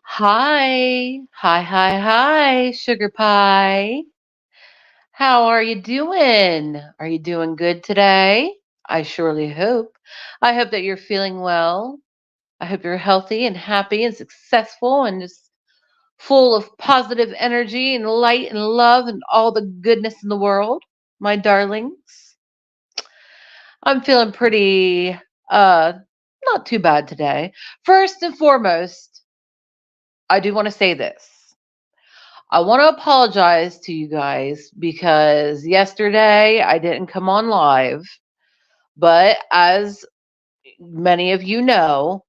Hi. Hi, hi, hi, sugar pie. How are you doing? Are you doing good today? I surely hope. I hope that you're feeling well. I hope you're healthy and happy and successful and just full of positive energy and light and love and all the goodness in the world, my darlings. I'm feeling pretty uh not too bad today. First and foremost, I do want to say this. I want to apologize to you guys because yesterday I didn't come on live, but as many of you know,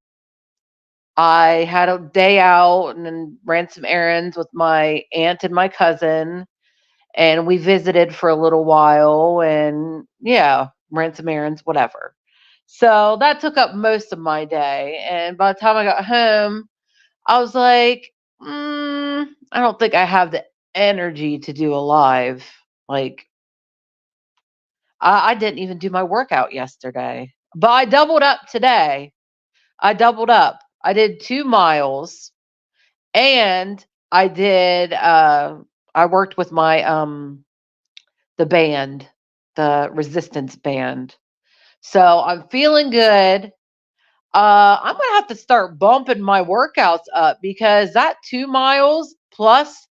I had a day out and then ran some errands with my aunt and my cousin, and we visited for a little while and yeah, ran some errands, whatever. So that took up most of my day. And by the time I got home, I was like, I don't think I have the energy to do a live. Like, I didn't even do my workout yesterday, but I doubled up today. I doubled up. I did 2 miles and I did, I worked with my, the band, the resistance band. So I'm feeling good. I'm gonna have to start bumping my workouts up because that 2 miles plus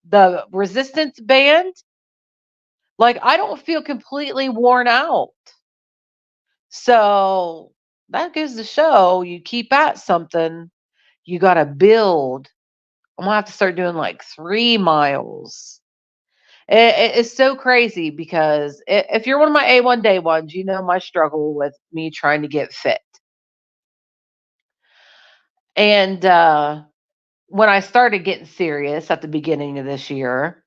the resistance band, like I don't feel completely worn out. So that goes to show you keep at something, you gotta build. I'm gonna have to start doing like 3 miles. It's so crazy because if you're one of my A1 day ones, you know my struggle with me trying to get fit. And when I started getting serious at the beginning of this year,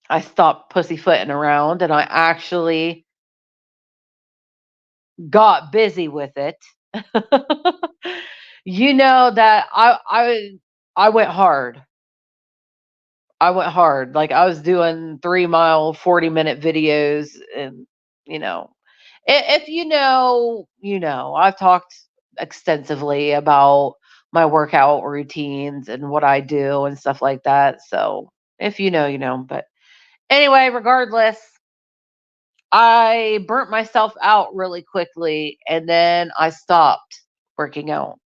I stopped pussyfooting around and I actually got busy with it. You know that I went hard. I went hard. Like I was doing 3 mile, 40-minute videos and you know, if you know, you know. I've talked extensively about my workout routines and what I do and stuff like that. So if you know, you know. But anyway, regardless, I burnt myself out really quickly and then I stopped working out.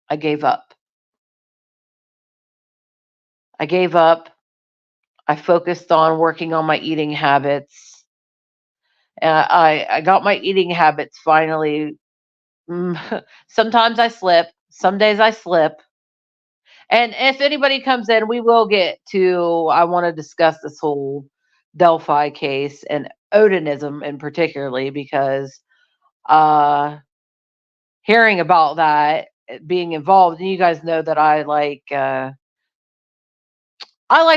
I gave up. I gave up. I focused on working on my eating habits. I got my eating habits finally. Sometimes I slip, some days I slip. And if anybody comes in, we will get to, I want to discuss this whole Delphi case and odinism in particularly because uh hearing about that, being involved, and you guys know that I like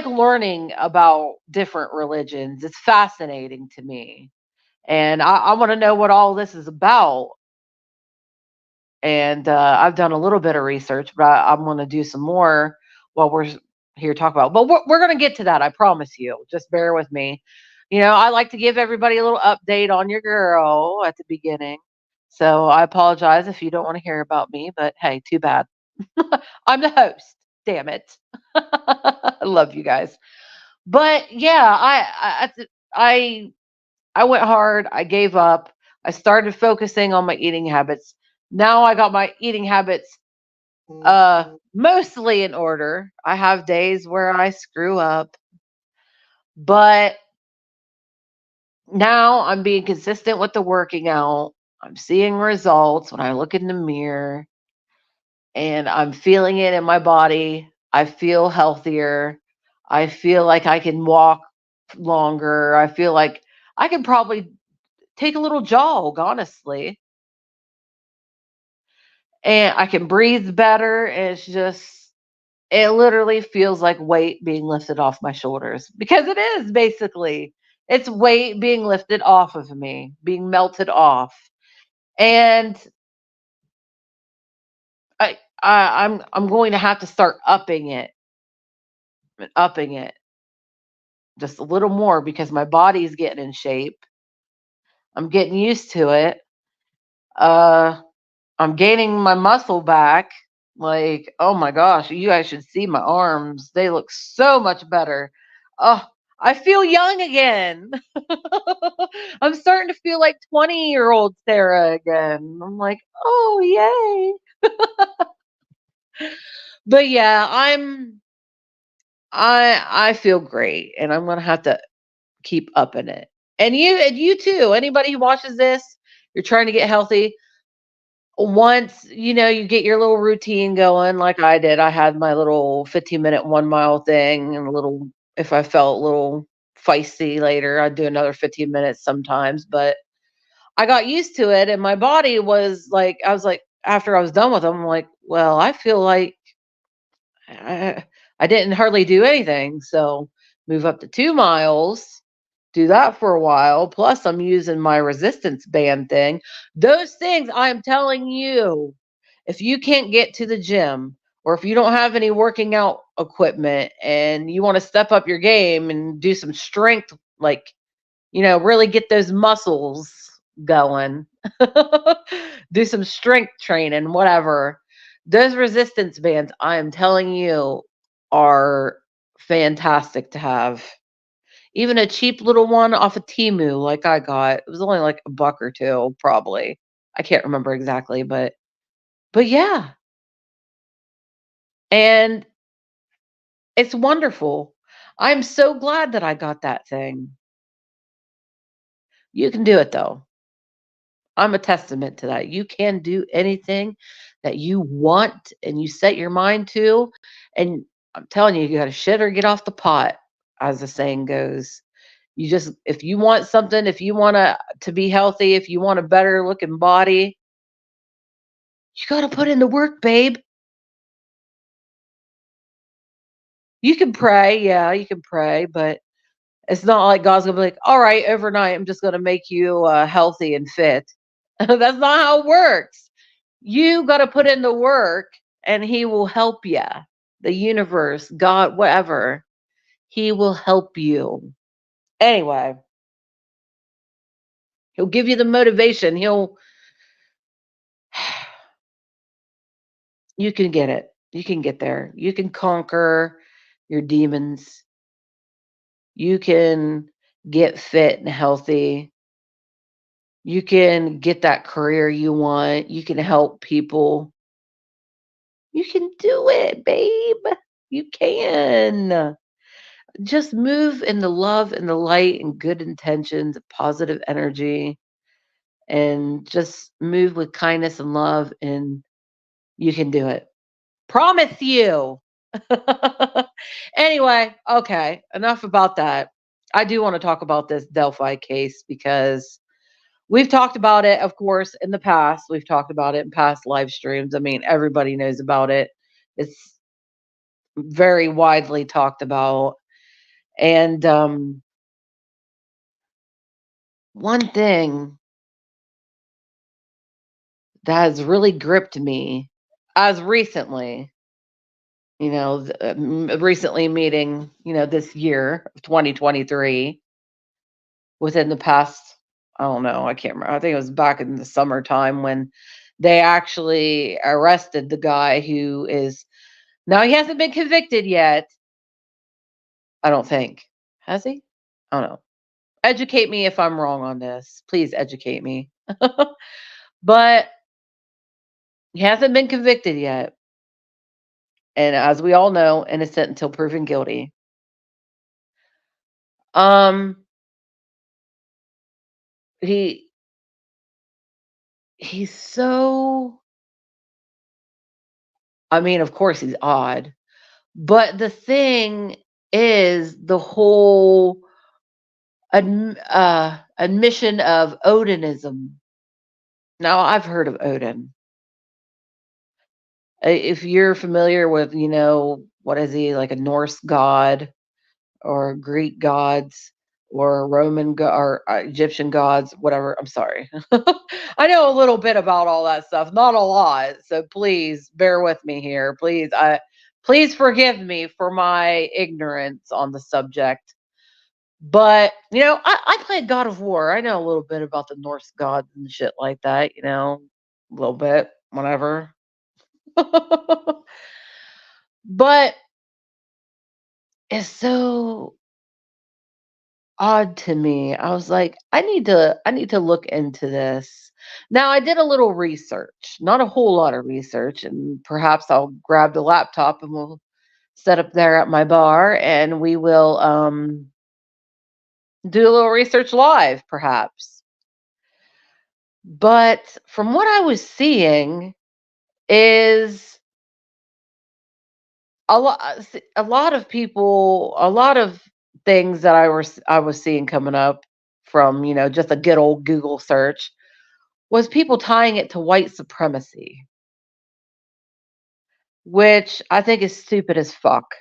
learning about different religions. It's fascinating to me. And I want to know what all this is about. And I've done a little bit of research, but I'm going to do some more while we're here to talk about. But we're going to get to that. I promise you. Just bear with me. You know, I like to give everybody a little update on your girl at the beginning. So I apologize if you don't want to hear about me, but hey, too bad. I'm the host. Damn it. I love you guys. But yeah, I I went hard. I gave up. I started focusing on my eating habits. Now I got my eating habits mostly in order. I have days where I screw up, but now I'm being consistent with the working out. I'm seeing results when I look in the mirror and I'm feeling it in my body. I feel healthier. I feel like I can walk longer. I feel like I can probably take a little jog, honestly. And I can breathe better. And it's just, it literally feels like weight being lifted off my shoulders because it is basically. It's weight being lifted off of me, being melted off. And I'm going to have to start upping it just a little more because my body's getting in shape. I'm getting used to it. Uh, I'm gaining my muscle back. Like, oh my gosh, you guys should see my arms. They look so much better. Oh, I feel young again. I'm starting to feel like 20-year-old Sarah again. I'm like, oh, yay. But yeah, I feel great and I'm going to have to keep up in it. And you too. Anybody who watches this, you're trying to get healthy, once you get your little routine going like I did. I had my little 15-minute 1 mile thing, and a little, if I felt a little feisty later, I'd do another 15 minutes sometimes. But I got used to it, and my body was like, I was like, after I was done with them, I'm like, well, I feel like I, I didn't hardly do anything. So move up to 2 miles, do that for a while. Plus, I'm using my resistance band thing. Those things, I'm telling you, if you can't get to the gym, or if you don't have any working out equipment and you want to step up your game and do some strength, like, really get those muscles going, do some strength training, whatever. Those resistance bands, I am telling you, are fantastic to have. Even a cheap little one off of Temu, like I got, it was only like a buck or two, probably. I can't remember exactly, but yeah, and it's wonderful. I'm so glad that I got that thing. You can do it though. I'm a testament to that. You can do anything that you want and you set your mind to. And I'm telling you, you got to shit or get off the pot, as the saying goes. You just, if you want something, if you want to be healthy, if you want a better looking body, you got to put in the work, babe. You can pray. Yeah, you can pray, but it's not like God's going to be like, all right, overnight, I'm just going to make you healthy and fit. That's not how it works. You got to put in the work and he will help you. The universe, God, whatever, he will help you. Anyway, he'll give you the motivation. You can get it. You can get there. You can conquer your demons. You can get fit and healthy. You can get that career you want. You can help people. You can do it, babe. You can. Just move in the love and the light and good intentions, positive energy, and just move with kindness and love, and you can do it. Promise you. Anyway, okay, enough about that. I do want to talk about this Delphi case because we've talked about it, of course, in the past. We've talked about it in past live streams. I mean, everybody knows about it. It's very widely talked about. And one thing that has really gripped me as recently, recently meeting, this year of 2023, within the past, I don't know, I can't remember. I think it was back in the summertime when they actually arrested the guy who is, now he hasn't been convicted yet, I don't think. Has he? I don't know. Educate me if I'm wrong on this. Please educate me. But he hasn't been convicted yet. And as we all know, innocent until proven guilty. Um, he he's so, I mean, of course he's odd, but the thing is the whole admission of odinism. Now, I've heard of Odin. If you're familiar with, what is he, like a Norse god or Greek gods or or Egyptian gods, whatever. I'm sorry. I know a little bit about all that stuff, not a lot. So please bear with me here. Please forgive me for my ignorance on the subject. But I played God of War. I know a little bit about the Norse gods and shit like that. A little bit, whatever. But it's so odd to me. I was like, I need to look into this. Now I did a little research, not a whole lot of research, and perhaps I'll grab the laptop and we'll set up there at my bar and we will do a little research live perhaps. But from what I was seeing is a lot of people, a lot of things that I was seeing coming up from, just a good old Google search was people tying it to white supremacy, which I think is stupid as fuck.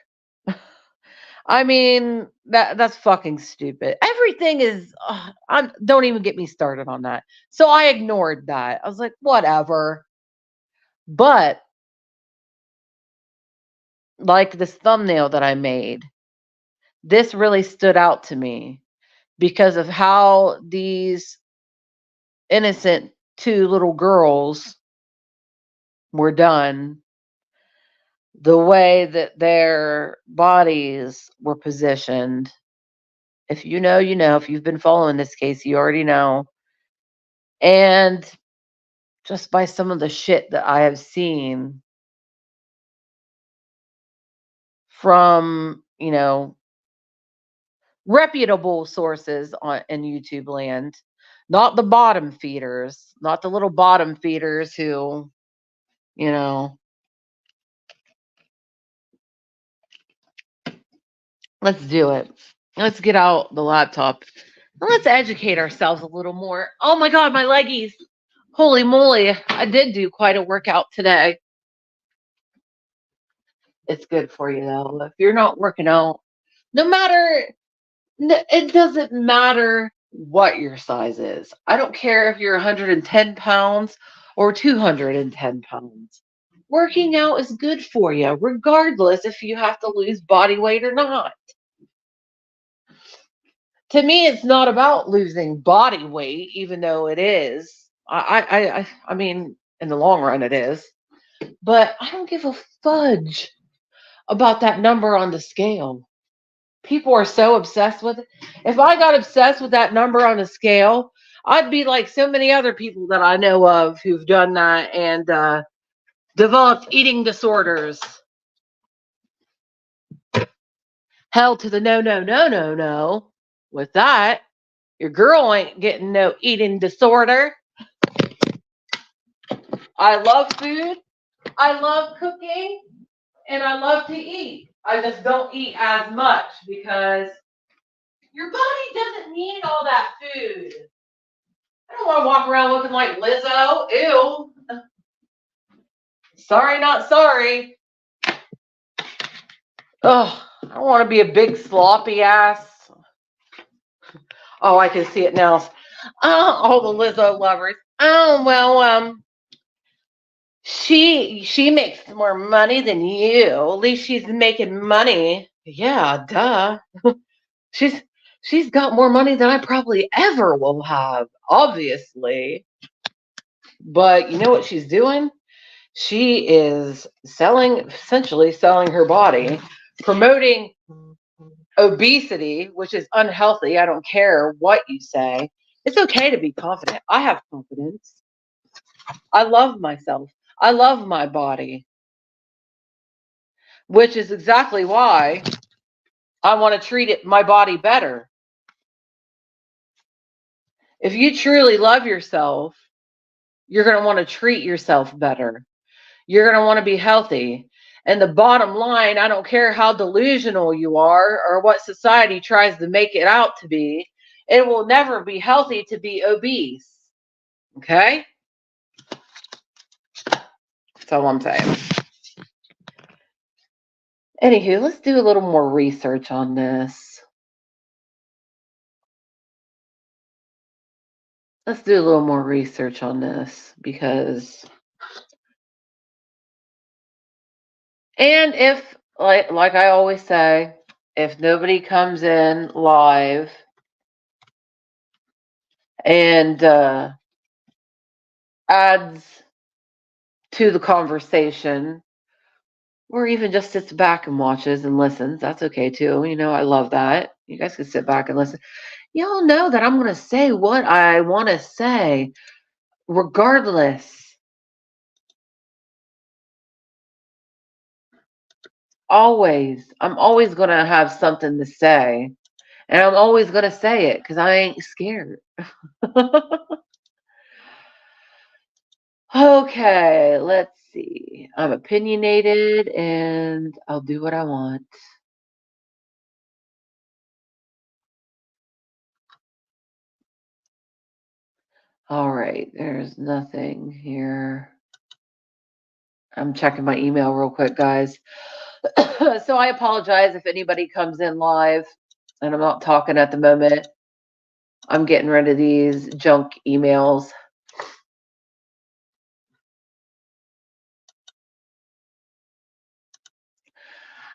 I mean, that's fucking stupid. Everything is don't even get me started on that. So I ignored that. I was like, whatever. But like this thumbnail that I made, this really stood out to me because of how these innocent two little girls were done, the way that their bodies were positioned. If you know, you know. If you've been following this case, you already know. And just by some of the shit that I have seen from, reputable sources in YouTube land, not the bottom feeders, not the little bottom feeders who, you know, let's do it. Let's get out the laptop. Let's educate ourselves a little more. Oh my God, my leggies. Holy moly. I did do quite a workout today. It's good for you though. If you're not working out, no matter, it doesn't matter what your size is. I don't care if you're 110 pounds or 210 pounds. Working out is good for you, regardless if you have to lose body weight or not. To me, it's not about losing body weight, even though it is. I mean, in the long run, it is. But I don't give a fudge about that number on the scale. People are so obsessed with it. If I got obsessed with that number on the scale, I'd be like so many other people that I know of who've done that and developed eating disorders. Hell to the no, no, no, no, no. With that, your girl ain't getting no eating disorder. I love food. I love cooking. And I love to eat. I just don't eat as much because your body doesn't need all that food. I don't want to walk around looking like Lizzo. Ew. Sorry, not sorry. Oh, I don't want to be a big sloppy ass. Oh, I can see it now. Oh, all the Lizzo lovers. Oh, well, she makes more money than you. At least she's making money. Yeah, duh. She's she's got more money than I probably ever will have, obviously. But you know what she's doing? She is essentially selling her body, promoting obesity, which is unhealthy. I don't care what you say. It's okay to be confident. I have confidence. I love myself. I love my body, which is exactly why I want to treat my body better. If you truly love yourself, you're going to want to treat yourself better. You're going to want to be healthy. And the bottom line, I don't care how delusional you are or what society tries to make it out to be, it will never be healthy to be obese. Okay? That's all I'm saying. Anywho, let's do a little more research on this. Let's do a little more research on this because, and if, like I always say, if nobody comes in live and adds to the conversation, or even just sits back and watches and listens. That's okay too. I love that. You guys can sit back and listen. Y'all know that I'm going to say what I want to say, regardless. Always. I'm always going to have something to say. And I'm always going to say it because I ain't scared. Okay, let's see. I'm opinionated and I'll do what I want. All right, there's nothing here. I'm checking my email real quick, guys. So I apologize if anybody comes in live and I'm not talking at the moment. I'm getting rid of these junk emails.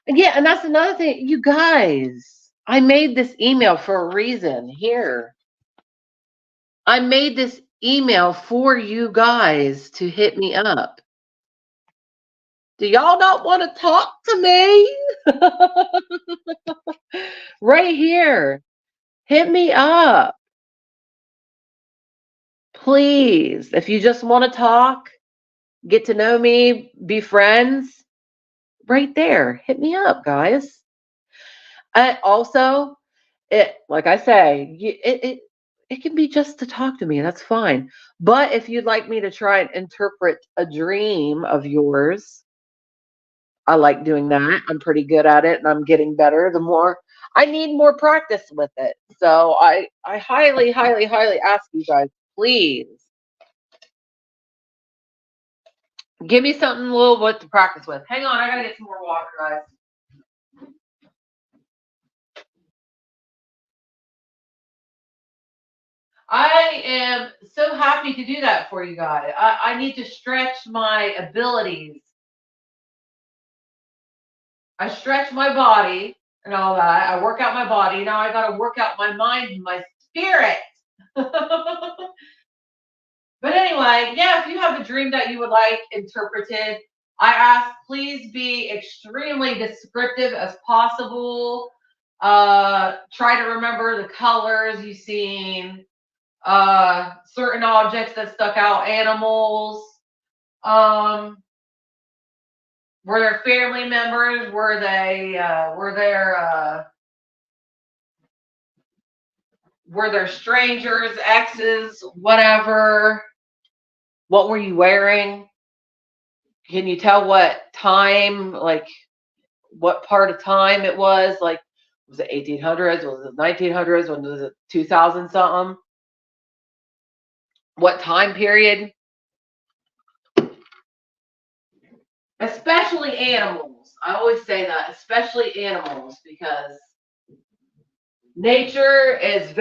Yeah, and that's another thing. You guys, I made this email for a reason. Here. I made this email for you guys to hit me up. Do y'all not want to talk to me? Right here. Hit me up. Please. If you just want to talk, get to know me, be friends, right there. Hit me up, guys. Also, like I say, it can be just to talk to me. That's fine. But if you'd like me to try and interpret a dream of yours, I like doing that. I'm pretty good at it, and I'm getting better. The more I need more practice with it. So I highly, highly, highly ask you guys, please give me something a little bit to practice with. Hang on, I gotta get some more water, guys. I am so happy to do that for you guys. I need to stretch my abilities. I stretch my body and all that. I work out my body. Now I got to work out my mind and my spirit. But anyway, yeah, if you have a dream that you would like interpreted, I ask please be extremely descriptive as possible. Try to remember the colors you've seen, certain objects that stuck out, animals. Um, were there family members? Were there strangers, exes, whatever? What were you wearing? Can you tell what time, like what part of time it was? Like, was it 1800s? Was it 1900s? When was it 2000 something? What time period? Especially animals. I always say that, especially animals, because nature is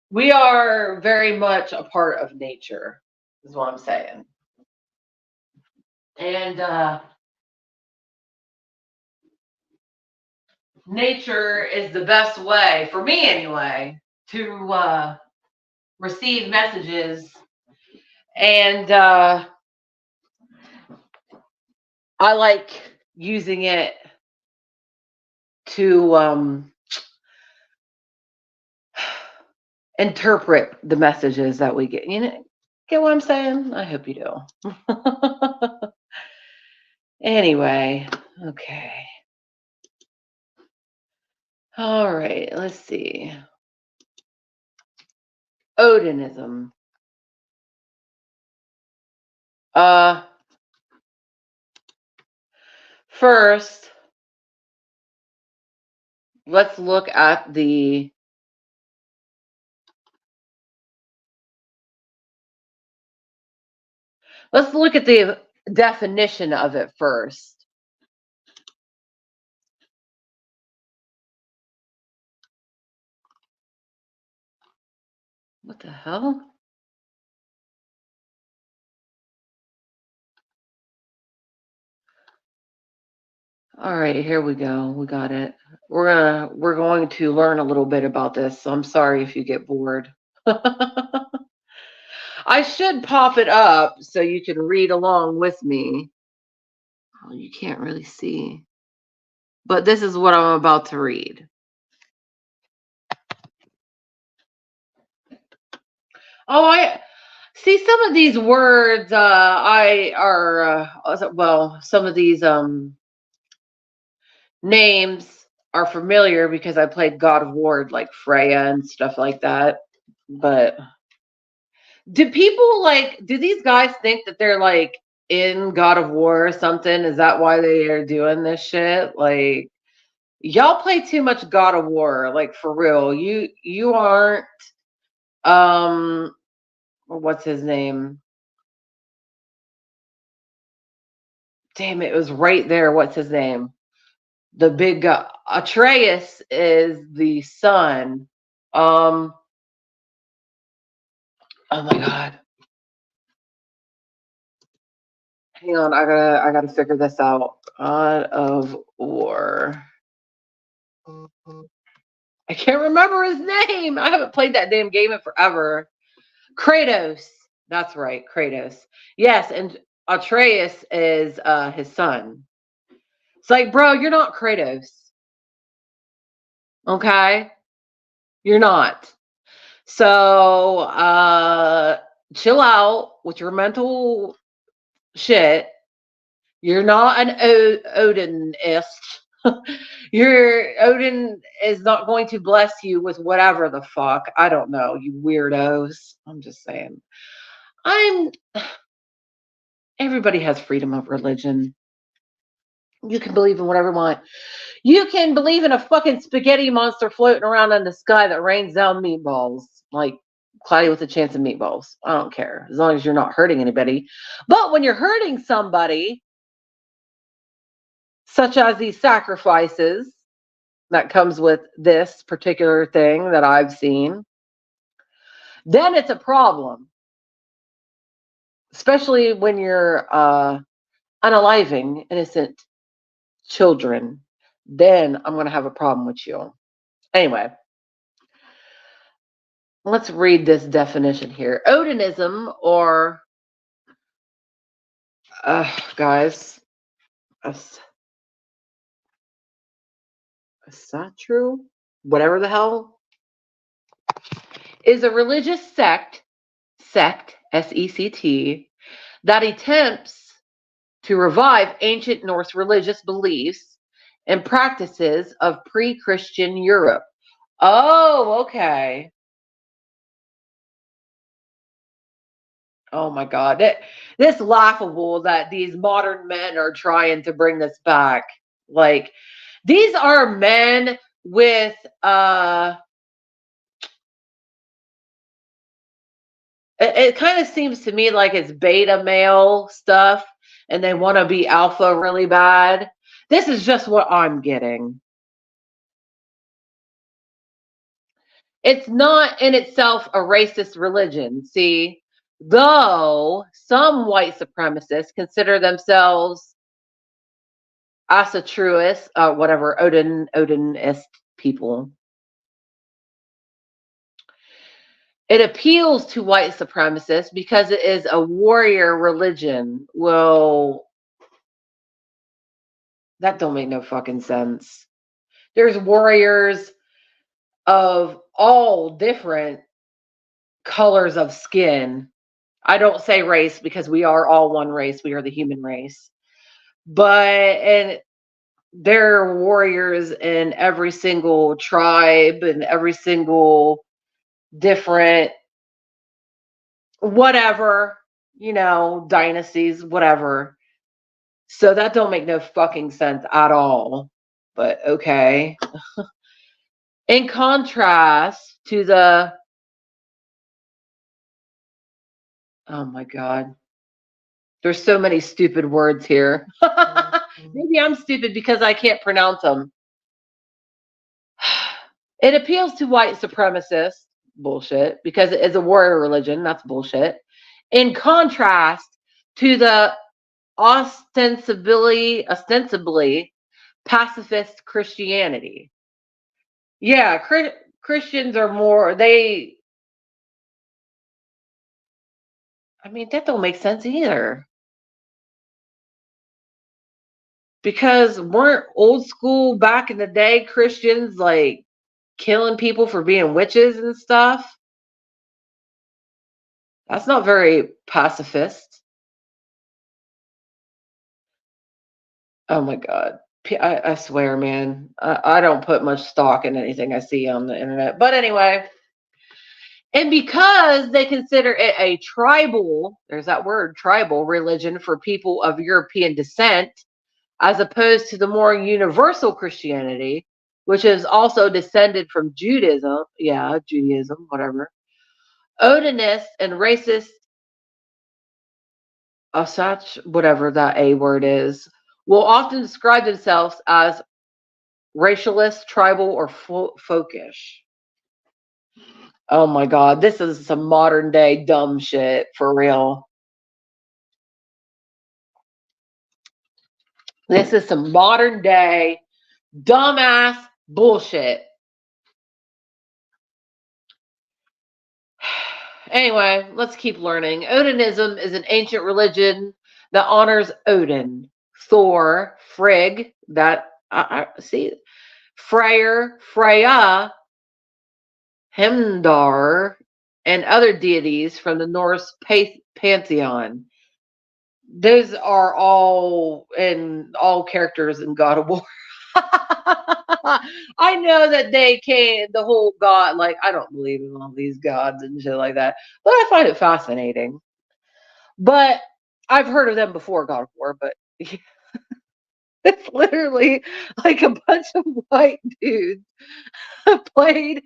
we are very much a part of nature, is what I'm saying. And nature is the best way, for me anyway, to receive messages. And I like using it to interpret the messages that we get. Get what I'm saying? I hope you do. Anyway, okay. All right, let's see. Odinism. First, let's look at the definition of it first. What the hell? All right, here we go. We got it. We're going to learn a little bit about this. So I'm sorry if you get bored. I should pop it up so you can read along with me. Oh, you can't really see. But this is what I'm about to read. Oh, I see some of these words I are well, some of these names are familiar because I played God of War like Freya and stuff like that. But do people do these guys think that they're like in God of War or something? Is that why they are doing this shit? Like y'all play too much God of War, like for real. You aren't um what's his name? Damn, it was right there. What's his name? The big guy. Atreus is the son. Um oh my god. Hang on, I gotta figure this out. God of War. I can't remember his name. I haven't played that damn game in forever. Kratos. That's right, Kratos. Yes, and Atreus is his son. It's like, bro, you're not Kratos. Okay? You're not. So chill out with your mental shit. You're not an Odinist. Your Odin is not going to bless you with whatever the fuck. I don't know, you weirdos. I'm just saying. I'm Everybody has freedom of religion. You can believe in whatever you want. You can believe in a fucking spaghetti monster floating around in the sky that rains down meatballs, like Cloudy with a Chance of Meatballs. I don't care, as long as you're not hurting anybody. But when you're hurting somebody, such as these sacrifices that comes with this particular thing that I've seen, then it's a problem. Especially when you're unaliving innocent children, then I'm going to have a problem with you. Anyway, let's read this definition here. Odinism, or guys, is that true? Whatever the hell, is a religious sect, SECT, that attempts to revive ancient Norse religious beliefs and practices of pre-Christian Europe. Oh, okay. Oh my God. This laughable that these modern men are trying to bring this back. Like, these are men with it kind of seems to me like it's beta male stuff and they want to be alpha really bad. This is just what I'm getting. It's not in itself a racist religion, see? Though some white supremacists consider themselves Asatruist, whatever, Odinist people. It appeals to white supremacists because it is a warrior religion. Well, that don't make no fucking sense. There's warriors of all different colors of skin. I don't say race because we are all one race. We are the human race. And there are warriors in every single tribe and every single different whatever, dynasties, whatever. So that don't make no fucking sense at all. But okay. In contrast to the oh my God. There's so many stupid words here. Maybe I'm stupid because I can't pronounce them. It appeals to white supremacists, bullshit, because it is a warrior religion, that's bullshit. In contrast to the ostensibly pacifist Christianity. Yeah, Christians are more, I mean, that don't make sense either. Because weren't old school back in the day Christians like killing people for being witches and stuff? That's not very pacifist. Oh my God. I swear, man, I don't put much stock in anything I see on the internet. But anyway, and because they consider it a tribal, there's that word, tribal religion for people of European descent, as opposed to the more universal Christianity, which is also descended from Judaism. Yeah, Judaism, whatever. Odinists and racist, such, whatever that A word is, will often describe themselves as racialist, tribal, or folkish. Oh my God, this is some modern day dumb shit for real. This is some modern day dumbass bullshit. Anyway, let's keep learning. Odinism is an ancient religion that honors Odin, Thor, Frigg, that see, Freyr, Freya, Hemdar, and other deities from the Norse pantheon. Those are all characters in God of War. I know that they can't, the whole God, like, I don't believe in all these gods and shit like that, but I find it fascinating. But I've heard of them before God of War, but it's literally like a bunch of white dudes played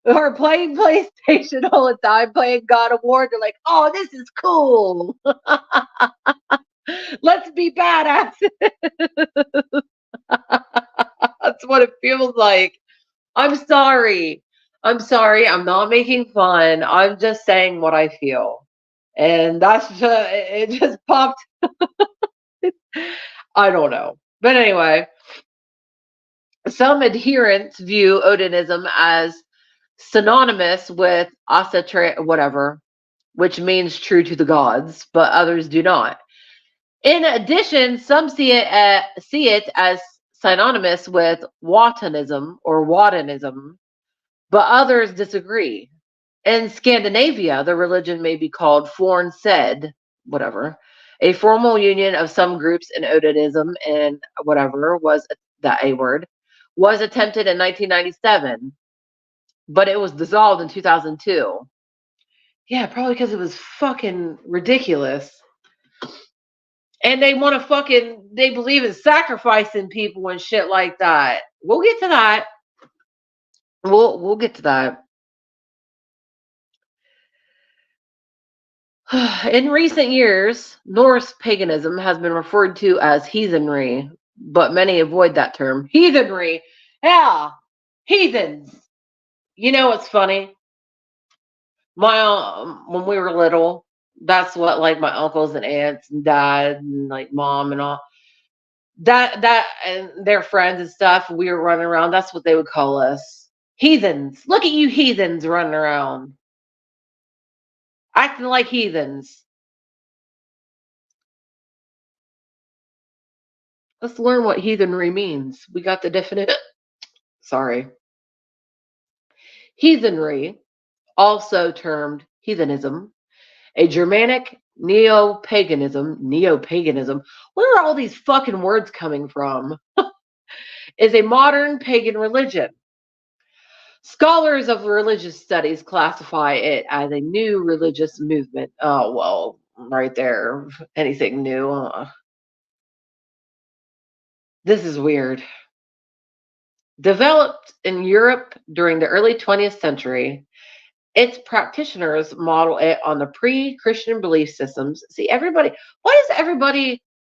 or playing PlayStation all the time, playing God of War. They're like, oh, this is cool. Let's be badass. That's what it feels like. I'm sorry. I'm sorry. I'm not making fun. I'm just saying what I feel. And that's just, it just popped. I don't know. But anyway, some adherents view Odinism as synonymous with Asatra, whatever, which means true to the gods, but others do not. In addition, some see it as synonymous with Watanism or Watanism, but others disagree. In Scandinavia, the religion may be called Forn Sed, whatever, a formal union of some groups in Odinism and whatever was that A word, was attempted in 1997, but it was dissolved in 2002. Yeah, probably because it was fucking ridiculous. And they want to they believe in sacrificing people and shit like that. We'll get to that. We'll get to that. In recent years, Norse paganism has been referred to as heathenry, but many avoid that term. Heathenry. Yeah, heathens. You know what's funny? When we were little, that's what like my uncles and aunts and dad and like mom and all that and their friends and stuff, we were running around. That's what they would call us. Heathens. Look at you heathens running around. Acting like heathens. Let's learn what heathenry means. We got the definition. Sorry. Heathenry, also termed heathenism, a Germanic neo-paganism, where are all these fucking words coming from? Is a modern pagan religion. Scholars of religious studies classify it as a new religious movement. Oh, well, right there. Anything new. This is weird. Developed in Europe during the early 20th century, its practitioners model it on the pre-Christian belief systems. See,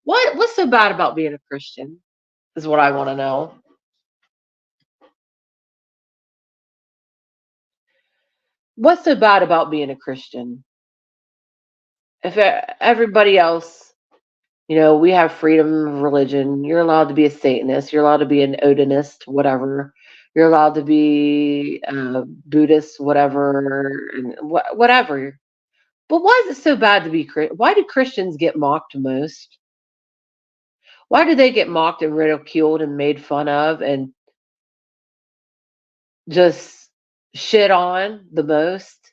what's so bad about being a Christian? Is what I want to know. What's so bad about being a Christian? If everybody else, we have freedom of religion. You're allowed to be a Satanist. You're allowed to be an Odinist, whatever. You're allowed to be Buddhist, whatever, whatever. But why is it so bad to be Christian? Why do Christians get mocked most? Why do they get mocked and ridiculed and made fun of and just shit on the most?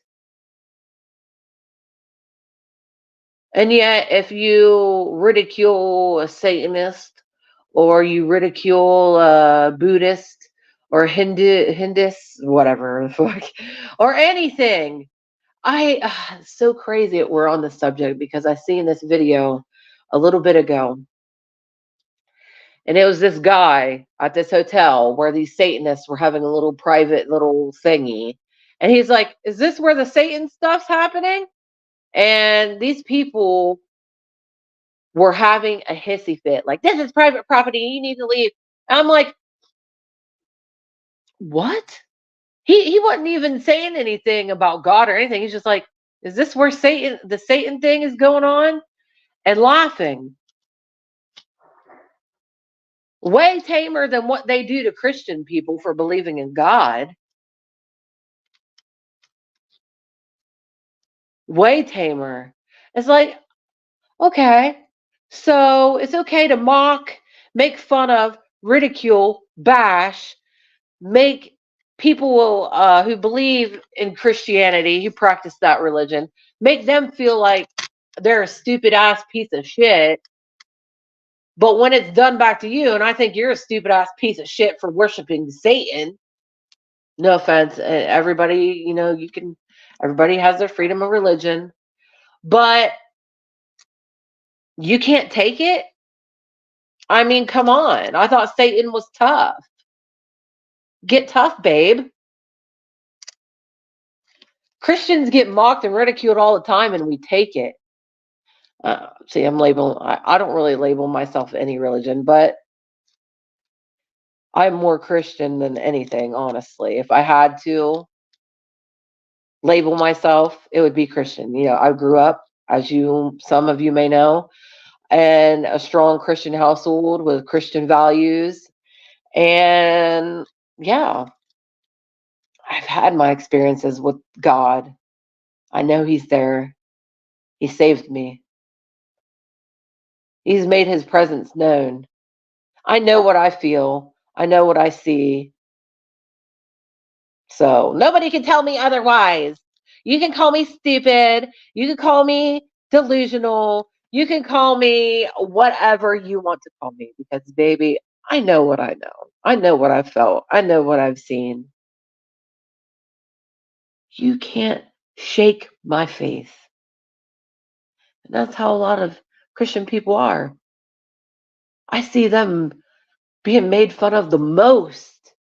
And yet, if you ridicule a Satanist or you ridicule a Buddhist or Hindus, whatever the fuck, or anything, it's so crazy that we're on this subject because I seen this video a little bit ago, and it was this guy at this hotel where these Satanists were having a little private little thingy, and he's like, "Is this where the Satan stuff's happening?" And these people were having a hissy fit, like, "This is private property. You need to leave." And I'm like, "What?" He wasn't even saying anything about God or anything. He's just like, "Is this where the Satan thing is going on?" And laughing. Way tamer than what they do to Christian people for believing in God. Way tamer. It's like, okay, so it's okay to mock, make fun of, ridicule, bash, make people who believe in Christianity, who practice that religion, make them feel like they're a stupid ass piece of shit. But when it's done back to you, and I think you're a stupid ass piece of shit for worshiping Satan, no offense, everybody, everybody has their freedom of religion, but you can't take it. I mean, come on. I thought Satan was tough. Get tough, babe. Christians get mocked and ridiculed all the time, and we take it. See, I don't really label myself any religion, but I'm more Christian than anything, honestly. If I had to label myself, it would be Christian. I grew up, as some of you may know, in a strong Christian household with Christian values. And yeah, I've had my experiences with God. I know He's there. He saved me. He's made His presence known. I know what I feel. I know what I see. So nobody can tell me otherwise. You can call me stupid. You can call me delusional. You can call me whatever you want to call me because, baby, I know what I know. I know what I've felt. I know what I've seen. You can't shake my faith. And that's how a lot of Christian people are. I see them being made fun of the most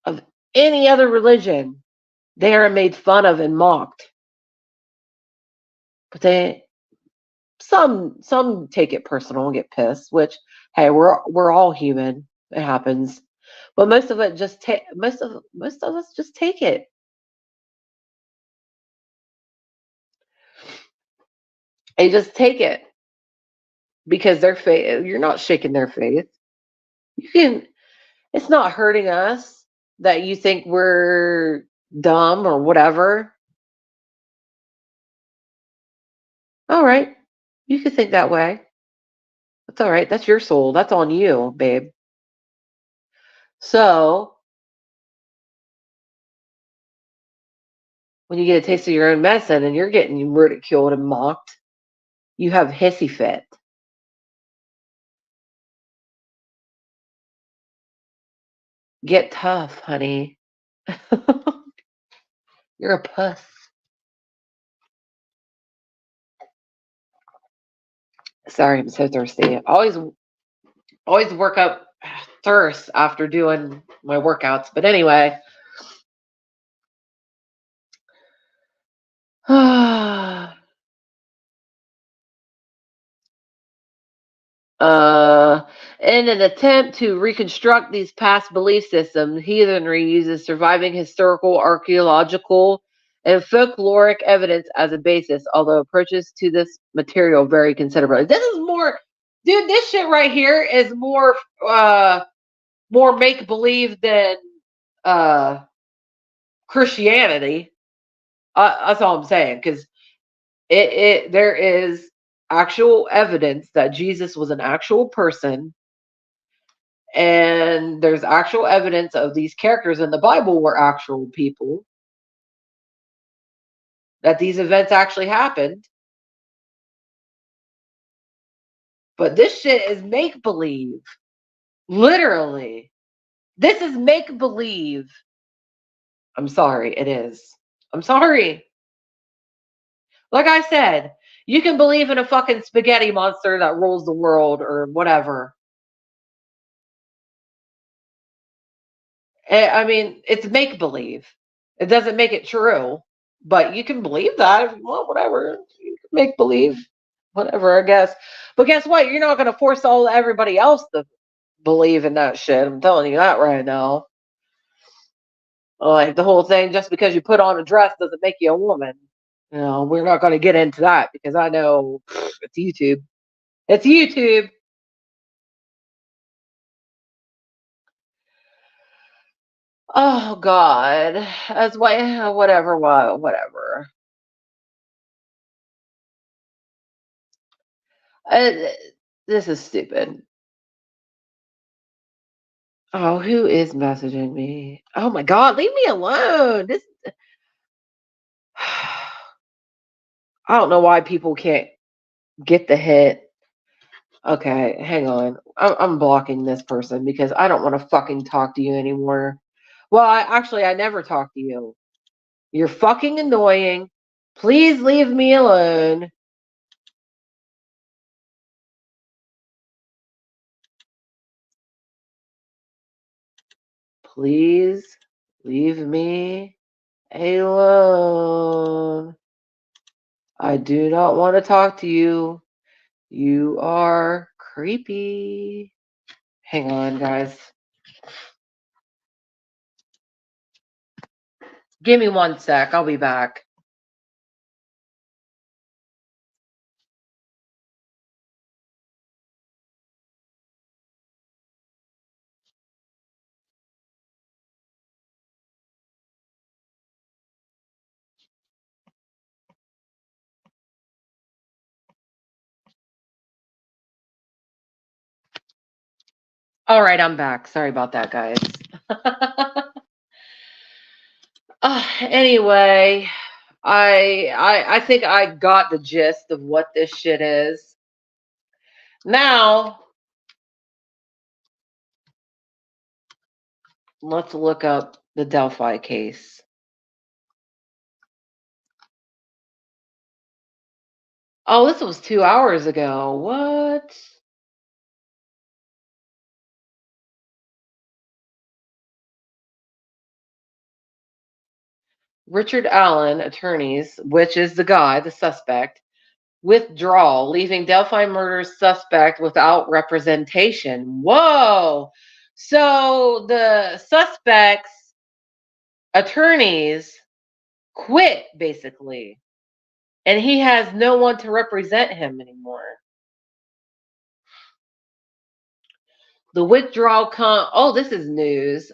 of any other religion. They are made fun of and mocked. But some take it personal and get pissed, which, hey, we're all human. It happens. But most of it just most of us just take it. They just take it because their faith, you're not shaking their faith. It's not hurting us that you think we're dumb or whatever. All right. You can think that way. That's all right. That's your soul. That's on you, babe. So when you get a taste of your own medicine and you're getting ridiculed and mocked, you have hissy fit. Get tough, honey. You're a puss. Sorry, I'm so thirsty. Always work up thirst after doing my workouts. But anyway. Uh, in an attempt to reconstruct these past belief systems, heathenry uses surviving historical, archaeological, and folkloric evidence as a basis, although approaches to this material vary considerably. This is more, dude, this shit right here is more make believe than Christianity. That's all I'm saying, because there is actual evidence that Jesus was an actual person And there's actual evidence of these characters in the Bible were actual people, that these events actually happened. But this shit is make believe. Literally. This is make believe. I'm sorry, it is. I'm sorry. Like I said, you can believe in a fucking spaghetti monster that rules the world or whatever. I mean, it's make believe. It doesn't make it true, but you can believe that if you want, whatever. You can make believe, whatever, I guess. But guess what? You're not going to force everybody else to believe in that shit. I'm telling you that right now. Like the whole thing, just because you put on a dress doesn't make you a woman. You know, we're not going to get into that because I know it's YouTube. It's YouTube. Oh God, that's why. Whatever. Whatever. Uh, this is stupid. Oh, who is messaging me? Oh my God, leave me alone. This. I don't know why people can't get the hit. Okay, hang on. I'm blocking this person because I don't want to fucking talk to you anymore. Well, I never talk to you. You're fucking annoying. Please leave me alone. Please leave me alone. I do not want to talk to you. You are creepy. Hang on, guys. Give me 1 sec. I'll be back. All right, I'm back. Sorry about that, guys. Anyway, I think I got the gist of what this shit is. Now, let's look up the Delphi case. Oh, this was 2 hours ago. What? Richard Allen, attorneys, which is the guy, the suspect, withdrawal, leaving Delphi murder's suspect without representation. Whoa. So the suspect's attorneys quit, basically, and he has no one to represent him anymore. The withdrawal oh, this is news.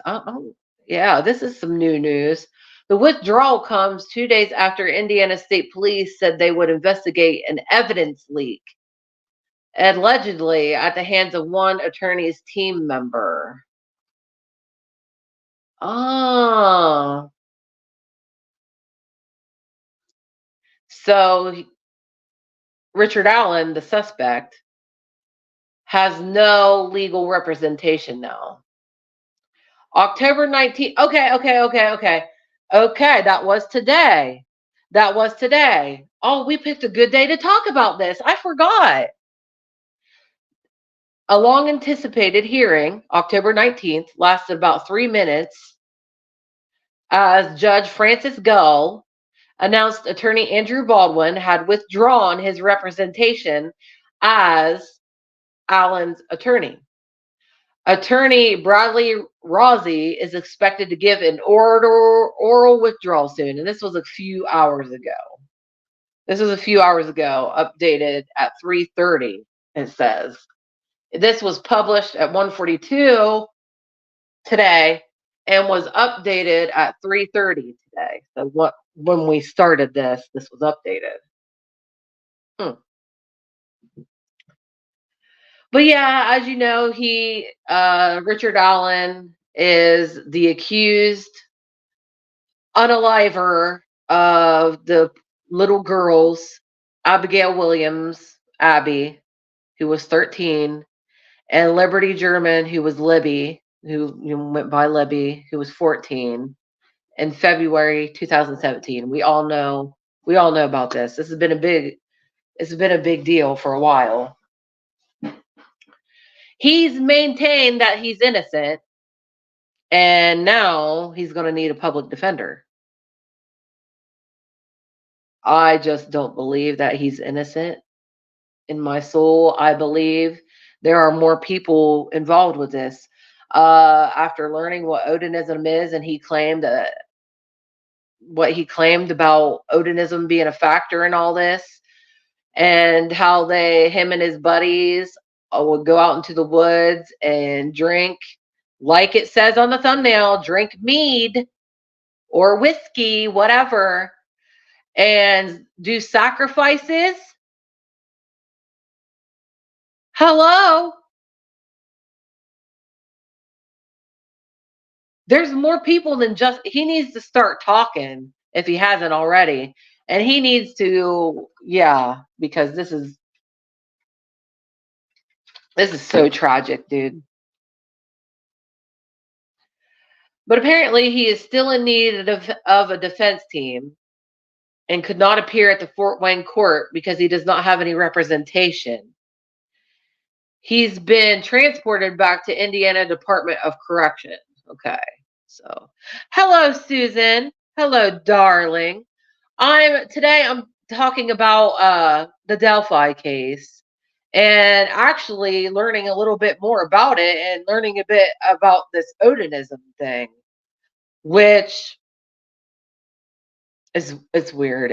Yeah, this is some new news. The withdrawal comes 2 days after Indiana State Police said they would investigate an evidence leak, allegedly at the hands of one attorney's team member. Oh. So Richard Allen, the suspect, has no legal representation now. October 19th. Okay. Okay, that was today. That was today. Oh, we picked a good day to talk about this. I forgot. A long anticipated hearing, October 19th, lasted about 3 minutes as Judge Francis Gull announced attorney Andrew Baldwin had withdrawn his representation as Allen's attorney. Attorney Bradley Rossi is expected to give an oral withdrawal soon, and this was a few hours ago. Updated at 3:30. It says this was published at 1:42 today, and was updated at 3:30 today. So when we started this was updated. But yeah, as you know, Richard Allen is the accused unaliver of the little girls, Abigail Williams, Abby, who was 13, and Liberty German, who was Libby, who went by Libby, who was 14, in February 2017. We all know about this. This has been a big deal for a while. He's maintained that he's innocent, and now he's going to need a public defender. I just don't believe that he's innocent. In my soul, I believe there are more people involved with this. After learning what odinism is, and what he claimed about odinism being a factor in all this, and how him and his buddies would go out into the woods and drink, like it says on the thumbnail, drink mead or whiskey, whatever, and do sacrifices. Hello? There's more people than just he needs to start talking if he hasn't already. And he needs to, yeah, because this is so tragic, dude. But apparently he is still in need of a defense team and could not appear at the Fort Wayne court because he does not have any representation. He's been transported back to Indiana Department of Correction. Okay. So, hello, Susan. Hello, darling. I'm talking about the Delphi case, and actually learning a little bit more about it, and learning a bit about this odinism thing, which is it's weird.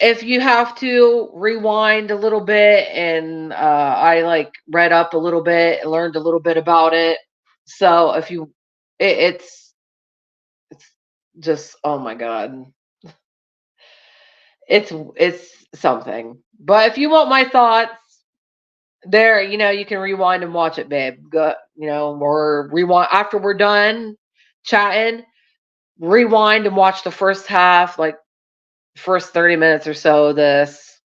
If you have to rewind a little bit, and I like read up a little bit and learned a little bit about it. So if you it's just, oh my god, it's something. But if you want my thoughts, there, you can rewind and watch it, babe. Go, or rewind after we're done chatting. Rewind and watch the first half, like first 30 minutes or so of this,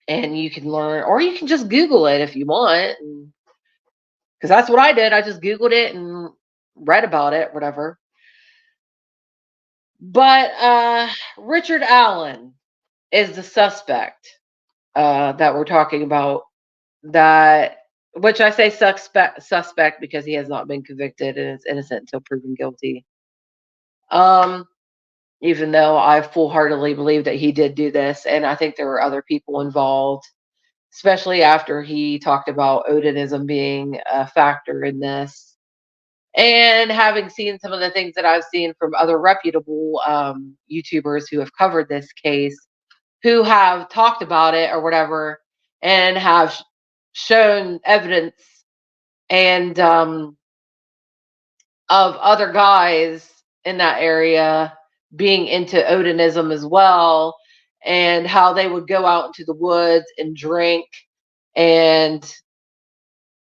and you can learn, or you can just Google it if you want, because that's what I did. I just Googled it and read about it, whatever. But Richard Allen is the suspect that we're talking about. That, which I say suspect because he has not been convicted and is innocent until proven guilty. Um, Even though I full heartedly believe that he did do this, and I think there were other people involved, especially after he talked about odinism being a factor in this. And having seen some of the things that I've seen from other reputable YouTubers who have covered this case, who have talked about it or whatever, and have shown evidence and of other guys in that area being into odinism as well, and how they would go out into the woods and drink. And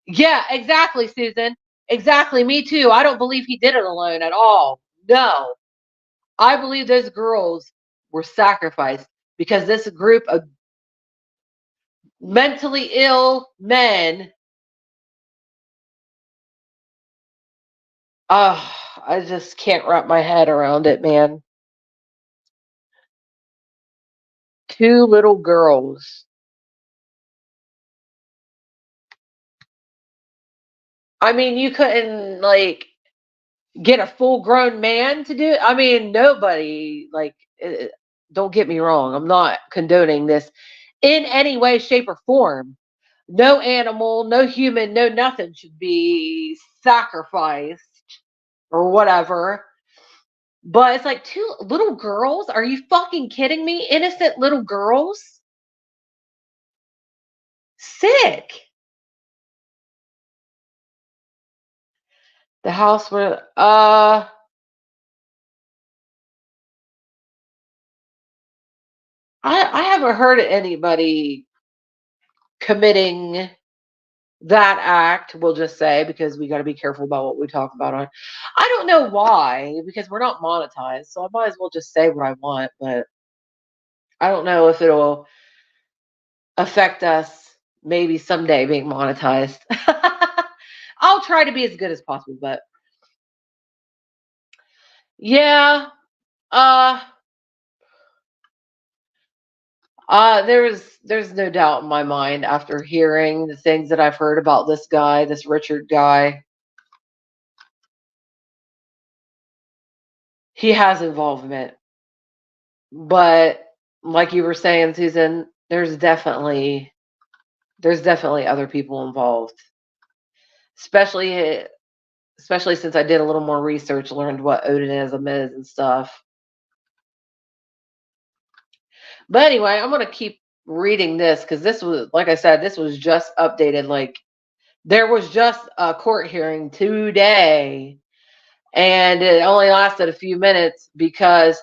yeah, exactly, Susan. Exactly, me too. I don't believe he did it alone at all. No, I believe those girls were sacrificed because this group of mentally ill men. Oh, I just can't wrap my head around it, man. Two little girls. I mean, you couldn't like get a full grown man to do it. I mean, nobody, like, don't get me wrong. I'm not condoning this in any way, shape, or form. No animal, no human, no nothing should be sacrificed or whatever. But it's like two little girls. Are you fucking kidding me? Innocent little girls? Sick. The house where I haven't heard of anybody committing that act, we'll just say, because we got to be careful about what we talk about on. I don't know why, because we're not monetized, so I might as well just say what I want, but I don't know if it'll affect us maybe someday being monetized. I'll try to be as good as possible, but yeah, uh there's no doubt in my mind after hearing the things that I've heard about this guy, this Richard guy. He has involvement, but like you were saying, Susan, there's definitely other people involved. Especially especially since I did a little more research, learned what odinism is and stuff. But anyway, I'm gonna keep reading this because this was, like I said, this was just updated. Like there was just a court hearing today, and it only lasted a few minutes because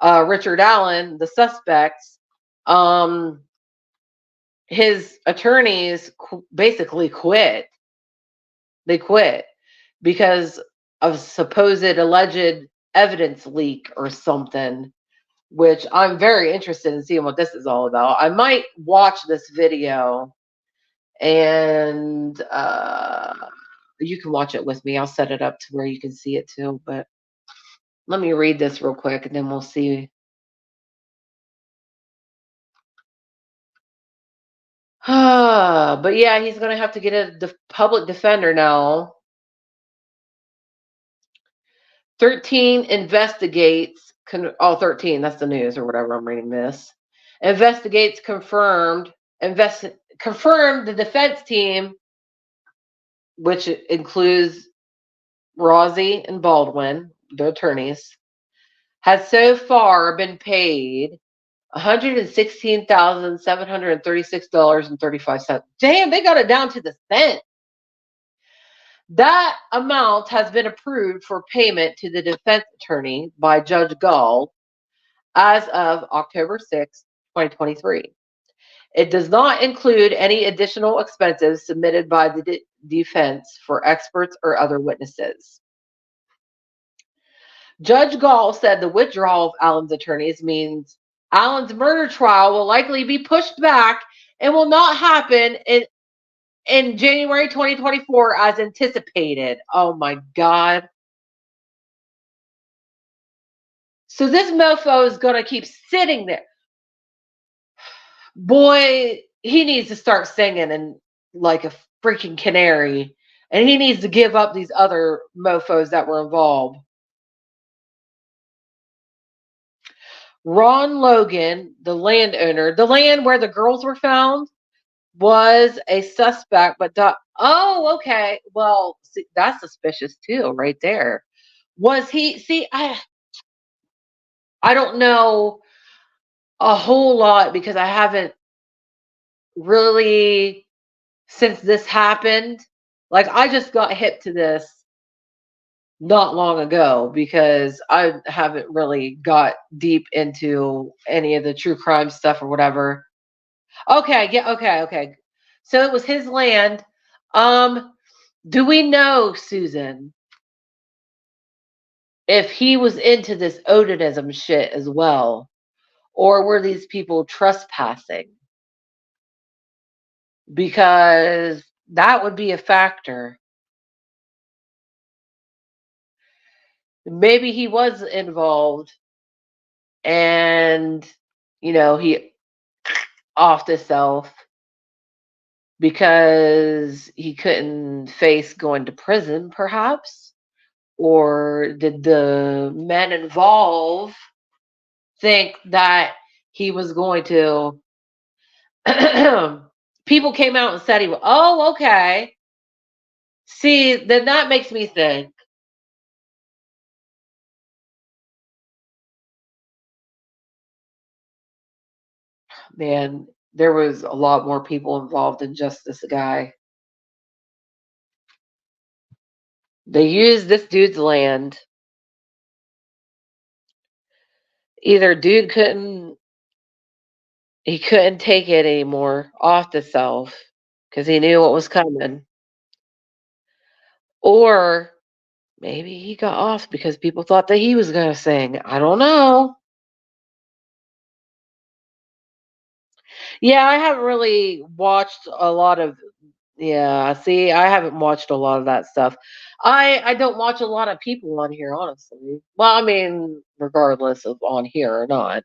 Richard Allen, the suspects, um, his attorneys basically quit. They quit because of supposed alleged evidence leak or something, which I'm very interested in seeing what this is all about. I might watch this video and you can watch it with me. I'll set it up to where you can see it too. But let me read this real quick and then we'll see. But yeah, he's going to have to get a public defender now. 13 investigates, 13, that's the news or whatever, I'm reading this. Investigates confirmed the defense team, which includes Rossi and Baldwin, the attorneys, has so far been paid $116,736.35. Damn, they got it down to the cent. That amount has been approved for payment to the defense attorney by Judge Gall as of October 6, 2023. It does not include any additional expenses submitted by the defense for experts or other witnesses. Judge Gall said the withdrawal of Allen's attorneys means Allen's murder trial will likely be pushed back and will not happen in January 2024 as anticipated. Oh my God. So this mofo is going to keep sitting there. Boy, he needs to start singing and like a freaking canary. And he needs to give up these other mofos that were involved. Ron Logan, the landowner, the land where the girls were found, was a suspect, but oh, okay. Well, see, that's suspicious too, right there. Was he? See, I don't know a whole lot because I haven't really since this happened. Like I just got hip to this not long ago because I haven't really got deep into any of the true crime stuff or whatever. Okay, yeah, okay. So it was his land. Um, do we know, Susan, if he was into this odinism shit as well? Or were these people trespassing? Because that would be a factor. Maybe he was involved and, he off the self because he couldn't face going to prison, perhaps? Or did the men involved think that he was going to? People came out and said he was, oh, okay. See, then that makes me think, man, there was a lot more people involved than just this guy. They used this dude's land. Either dude couldn't he couldn't take it anymore off the self, because he knew what was coming. Or maybe he got off because people thought that he was gonna sing. I don't know. Yeah, I haven't really watched a lot of yeah, see, I haven't watched a lot of that stuff. I don't watch a lot of people on here, honestly. Well, I mean, regardless of on here or not.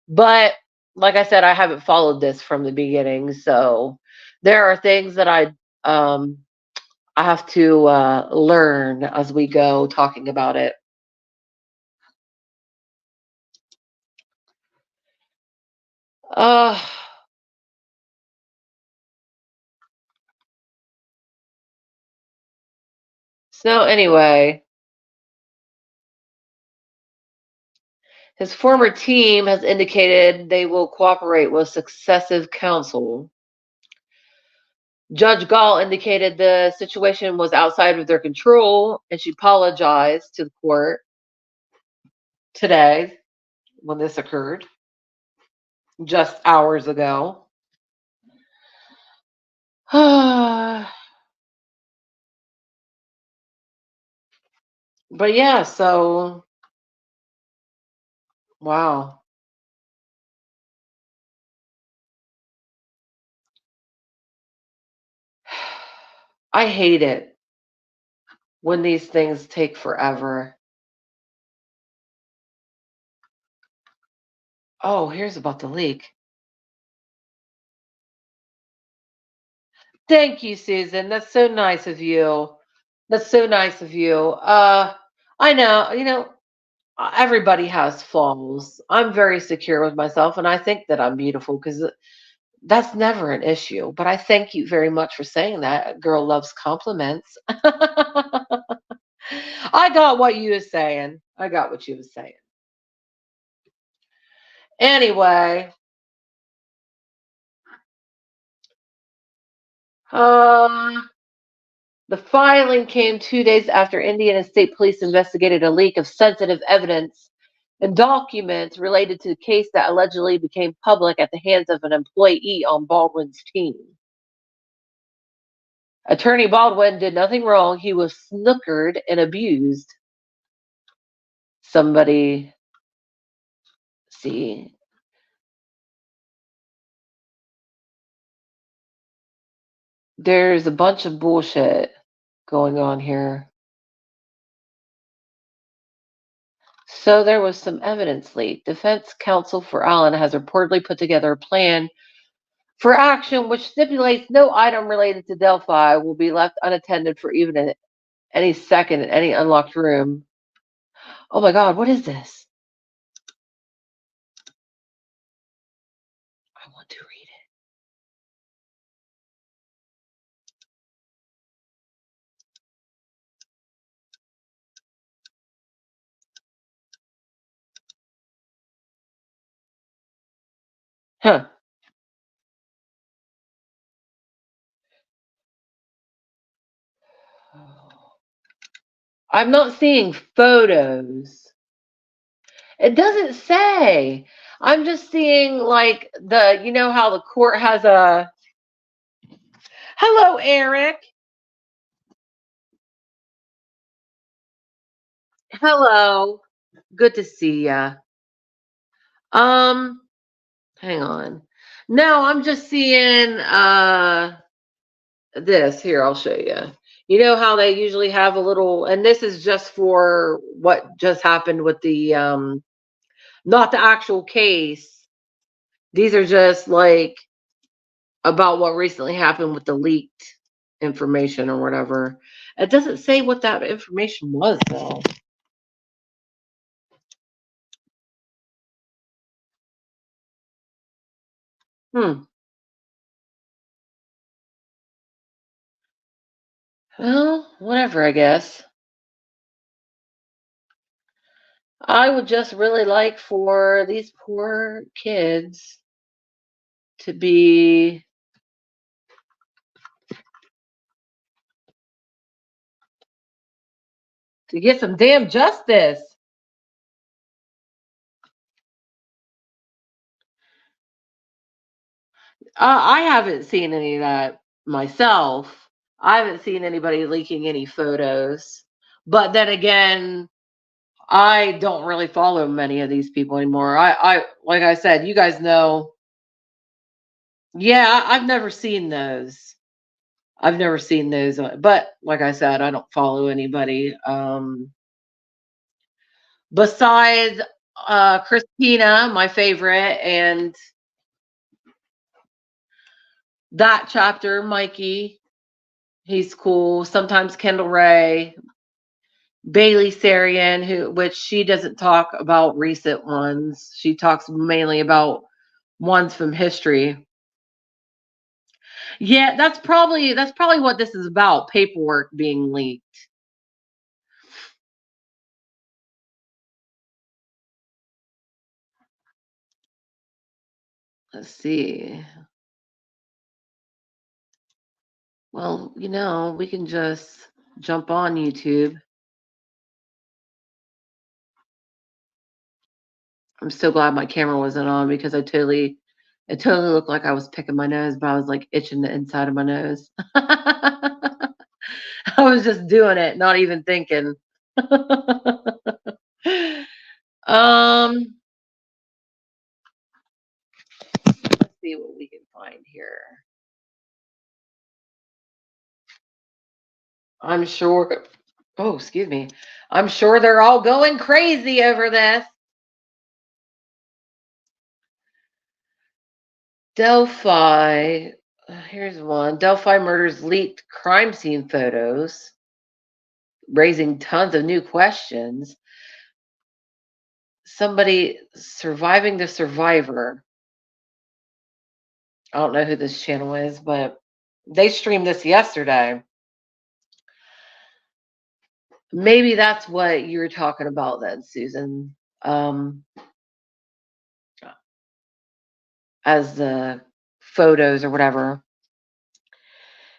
But like I said, I haven't followed this from the beginning, so there are things that um I have to learn as we go talking about it. Uh so anyway, his former team has indicated they will cooperate with successive counsel. Judge Gall indicated the situation was outside of their control and she apologized to the court today when this occurred, just hours ago. But yeah, so wow. I hate it when these things take forever. Oh, here's about the leak. Thank you, Susan. That's so nice of you. That's so nice of you. I know, everybody has flaws. I'm very secure with myself and I think that I'm beautiful because that's never an issue. But I thank you very much for saying that. A girl loves compliments. I got what you was saying. I got what you was saying. Anyway, uh, the filing came 2 days after Indiana State Police investigated a leak of sensitive evidence and documents related to the case that allegedly became public at the hands of an employee on Baldwin's team. Attorney Baldwin did nothing wrong. He was snookered and abused. Somebody, see, there's a bunch of bullshit going on here. So there was some evidence leak. Defense counsel for Allen has reportedly put together a plan for action which stipulates no item related to Delphi will be left unattended for even any second in any unlocked room. Oh my God, what is this? I want to read it. Huh. I'm not seeing photos. It doesn't say. I'm just seeing like how the court has a. Hello, Eric. Hello. Good to see ya. Um, hang on. No, I'm just seeing this here. I'll show you. You know how they usually have a little, and this is just for what just happened with the not the actual case. These are just like about what recently happened with the leaked information or whatever. It doesn't say what that information was though. Hmm. Well, whatever, I guess. I would just really like for these poor kids to be to get some damn justice. I haven't seen any of that. myself, I haven't seen anybody leaking any photos. But then again, I don't really follow many of these people anymore. I like I said, you guys know. Yeah, I've never seen those. I've never seen those. But like I said, I don't follow anybody. Besides Christina, my favorite, and that chapter, Mikey, he's cool. Sometimes Kendall Ray, Bailey Sarian, which she doesn't talk about recent ones. She talks mainly about ones from history. Yeah, that's probably what this is about. Paperwork being leaked. Let's see. Well, we can just jump on YouTube. I'm so glad my camera wasn't on because it totally looked like I was picking my nose, but I was like itching the inside of my nose. I was just doing it, not even thinking. um, let's see what we can find here. I'm sure. Oh, excuse me. I'm sure they're all going crazy over this. Delphi. Here's one. Delphi murders leaked crime scene photos, raising tons of new questions. Somebody surviving the survivor. I don't know who this channel is, but they streamed this yesterday. Maybe that's what you're talking about then, Susan. Um, as the photos or whatever.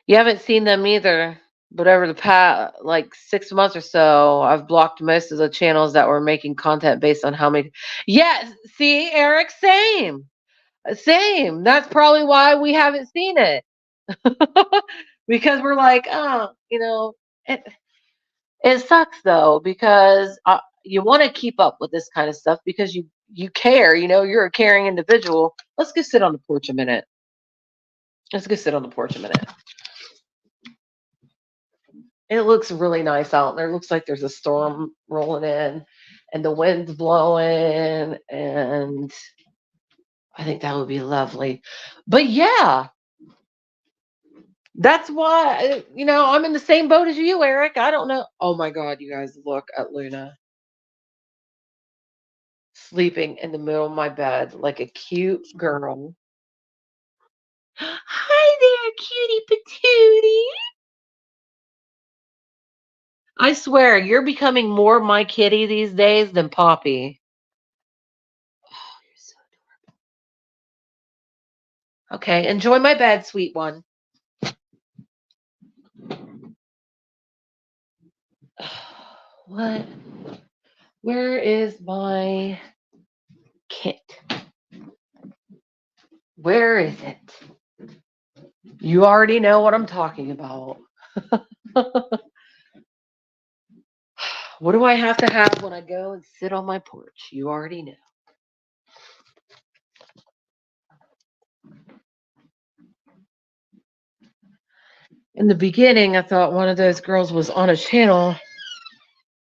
You haven't seen them either. But over the past like 6 months or so, I've blocked most of the channels that were making content based on how many. Yes, see, Eric, same, same. That's probably why we haven't seen it because we're like, oh, it sucks though because you want to keep up with this kind of stuff because you care. You're a caring individual. Let's go sit on the porch a minute. Let's go sit on the porch a minute. It looks really nice out there. It looks like there's a storm rolling in and the wind's blowing and I think that would be lovely. But yeah, that's why I'm in the same boat as you, Eric. I don't know. Oh my god, you guys look at Luna sleeping in the middle of my bed like a cute girl. Hi there, cutie patootie. I swear, you're becoming more my kitty these days than Poppy. Oh, you're so adorable. Okay, enjoy my bed, sweet one. What? Where is my kit? Where is it? You already know what I'm talking about. What do I have to have when I go and sit on my porch? You already know. In the beginning, I thought one of those girls was on a channel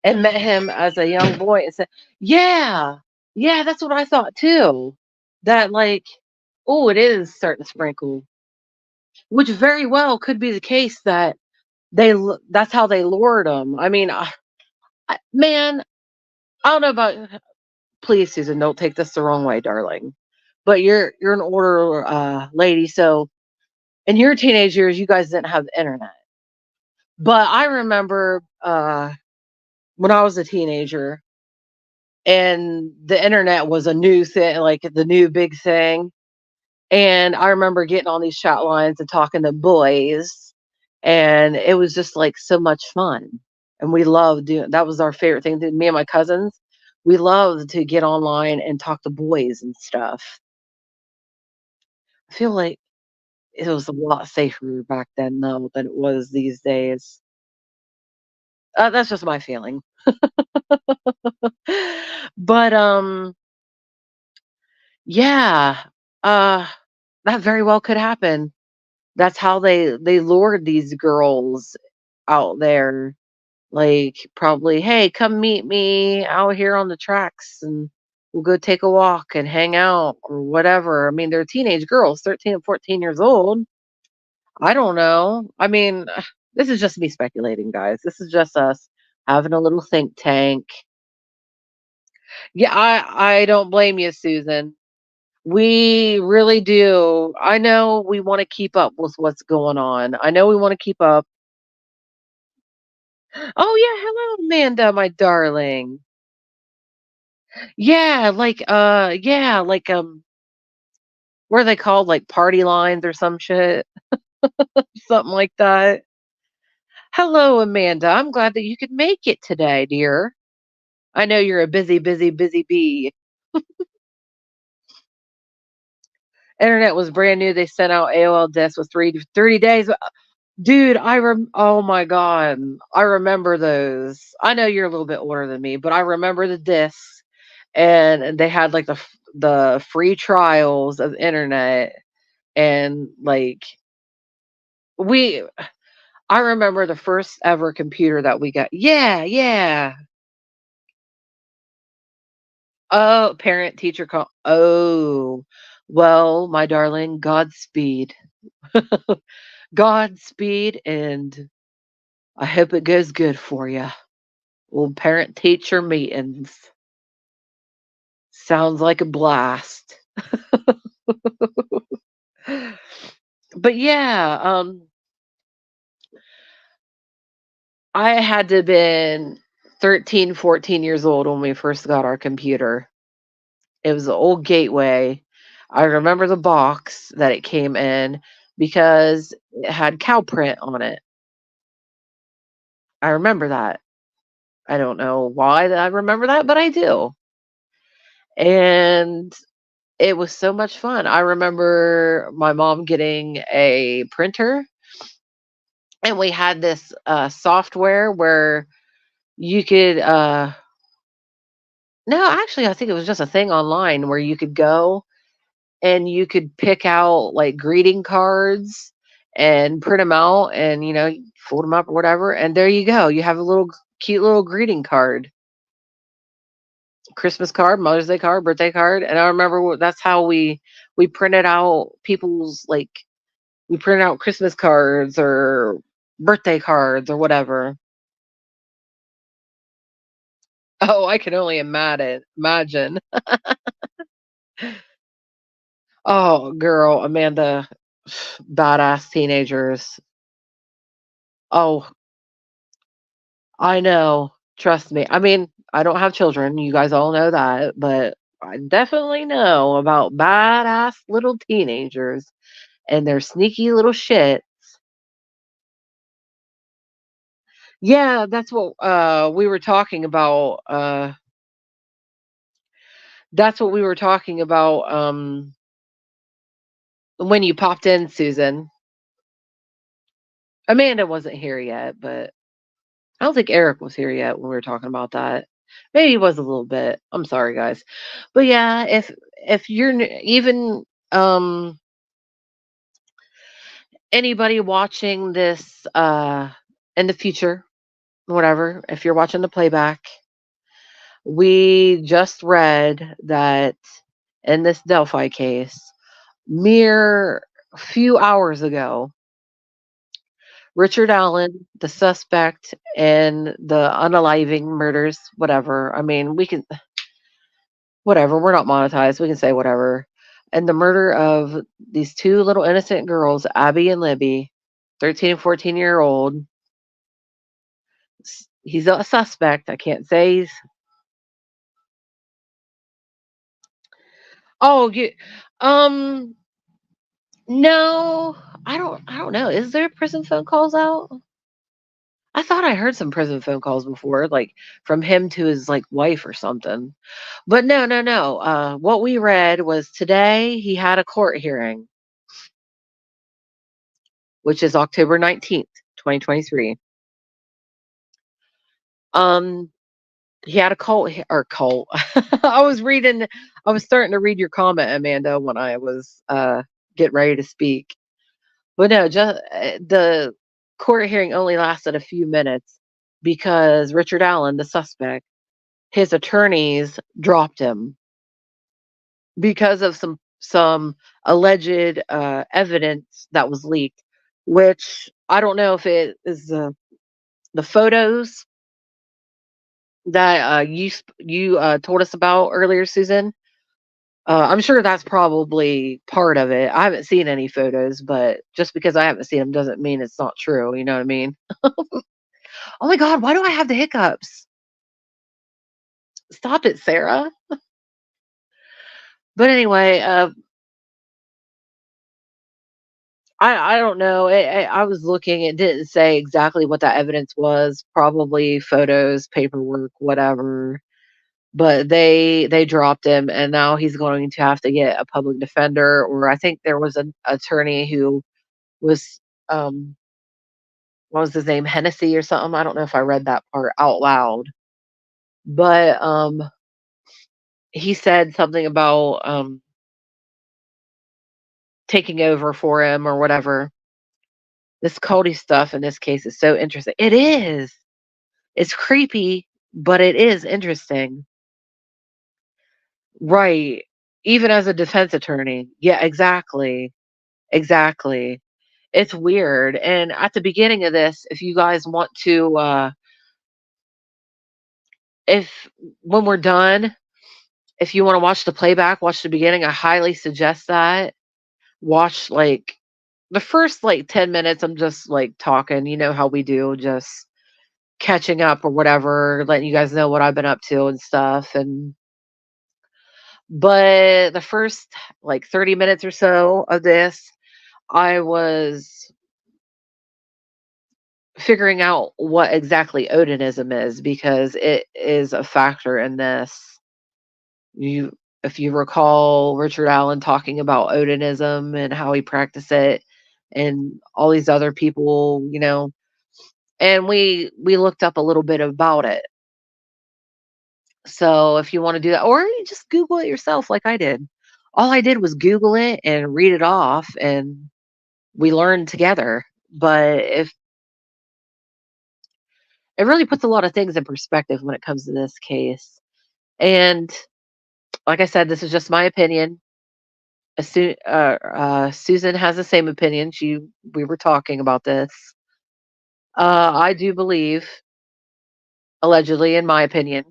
and met him as a young boy and said, yeah, yeah, that's what I thought too. That, like, oh, it is starting to sprinkle, which very well could be the case that that's how they lured him. I mean, man, I don't know about. Please, Susan, don't take this the wrong way, darling. But you're an older lady, so in your teenage years, you guys didn't have the internet. But I remember when I was a teenager, and the internet was a new thing, like the new big thing. And I remember getting on these chat lines and talking to boys, and it was just like so much fun. And we loved doing that was our favorite thing. Me and my cousins, we loved to get online and talk to boys and stuff. I feel like It was a lot safer back then, though, than it was these days. That's just my feeling. But, yeah, uh, that very well could happen. That's how they lured these girls out there, like, probably, "Hey, come meet me out here on the tracks, and we'll go take a walk and hang out," or whatever. I mean, they're teenage girls, 13 and 14 years old. I don't know. I mean, this is just me speculating, guys. This is just us having a little think tank. Yeah, I don't blame you, Susan. We really do. I know we wanna keep up with what's going on. I know we wanna keep up. Oh, yeah, hello, Amanda, my darling. What are they called? Like, party lines or some shit? Something like that. Hello, Amanda. I'm glad that you could make it today, dear. I know you're a busy, busy, busy bee. Internet was brand new. They sent out AOL discs with 30 days. Dude, oh my god. I remember those. I know you're a little bit older than me, but I remember the discs, and they had like the free trials of internet, and like we I remember the first ever computer that we got. Yeah, yeah. Oh, parent teacher call. Oh. Well, my darling, Godspeed. Godspeed, and I hope it goes good for you. Well, parent teacher meetings. Sounds like a blast. But yeah, I had to been 13, 14 years old when we first got our computer. It was the old Gateway. I remember the box that it came in because it had cow print on it. I remember that. I don't know why that I remember that, but I do. And it was so much fun. I remember my mom getting a printer, and we had this, software where you could, no, actually, I think it was just a thing online where you could go and you could pick out, like, greeting cards and print them out and, fold them up or whatever, and there you go. You have a little cute little greeting card, Christmas card, Mother's Day card, birthday card, and I remember that's how we printed out people's, like, we printed out Christmas cards or birthday cards or whatever. Oh, I can only imagine. Oh, girl, Amanda, badass teenagers. Oh, I know. Trust me. I mean, I don't have children. You guys all know that, but I definitely know about badass little teenagers and their sneaky little shit. Yeah, that's what we were talking about. That's what we were talking about when you popped in, Susan. Amanda wasn't here yet, but I don't think Eric was here yet when we were talking about that. Maybe he was a little bit. I'm sorry, guys. But yeah, if you're even anybody watching this in the future, whatever, if you're watching the playback, we just read that in this Delphi case, mere few hours ago, Richard Allen, the suspect in the unaliving murders, whatever. I mean, we can, whatever. We're not monetized. We can say whatever. And the murder of these two little innocent girls, Abby and Libby, 13 and 14-year-old. He's a suspect. I can't say he's. Oh, um, no, I don't know. Is there prison phone calls out? I thought I heard some prison phone calls before, like from him to his like wife or something. But no, no, no. What we read was today he had a court hearing. which is October 19th, 2023. Um, he had a cult or cult. I was starting to read your comment, Amanda, when I was getting ready to speak. But no, just the court hearing only lasted a few minutes because Richard Allen, the suspect, his attorneys dropped him because of some alleged evidence that was leaked, which I don't know if it is the photos that you told us about earlier, Susan. I'm sure that's probably part of it. I haven't seen any photos, but just because I haven't seen them doesn't mean it's not true. You know what I mean? Oh my God, why do I have the hiccups? Stop it, Sarah. But anyway, I don't know. I was looking. It didn't say exactly what that evidence was. Probably photos, paperwork, whatever. But they dropped him, and now he's going to have to get a public defender. Or I think there was an attorney who was what was his name, Hennessy or something. I don't know if I read that part out loud, but he said something about taking over for him or whatever. This culty stuff in this case is so interesting. It is. It's creepy, but it is interesting. Right. Even as a defense attorney. Yeah, exactly. Exactly. It's weird. And at the beginning of this, if you guys want to if when we're done, if you want to watch the playback, watch the beginning, I highly suggest that. Watch like the first like 10 minutes I'm just like talking, you know how we do, just catching up or whatever, letting you guys know what I've been up to and stuff. And but the first like 30 minutes or so of this, I was figuring out what exactly odinism is because it is a factor in this. You if you recall Richard Allen talking about odinism and how he practiced it and all these other people, and we looked up a little bit about it. So if you want to do that, or you just Google it yourself like I did. All I did was Google it and read it off, and we learned together. But if it really puts a lot of things in perspective when it comes to this case. And like I said, this is just my opinion. Susan has the same opinion. We were talking about this. I do believe, allegedly, in my opinion,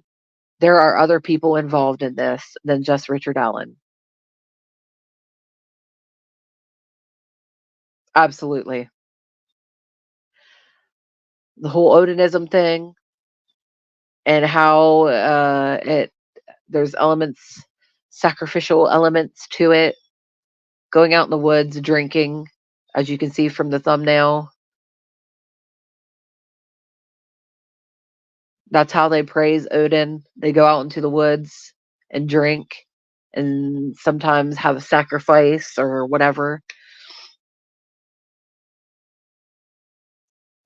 there are other people involved in this than just Richard Allen. Absolutely. The whole Odinism thing and how there's sacrificial elements to it, going out in the woods, drinking, as you can see from the thumbnail. That's how they praise Odin. They go out into the woods and drink and sometimes have a sacrifice or whatever.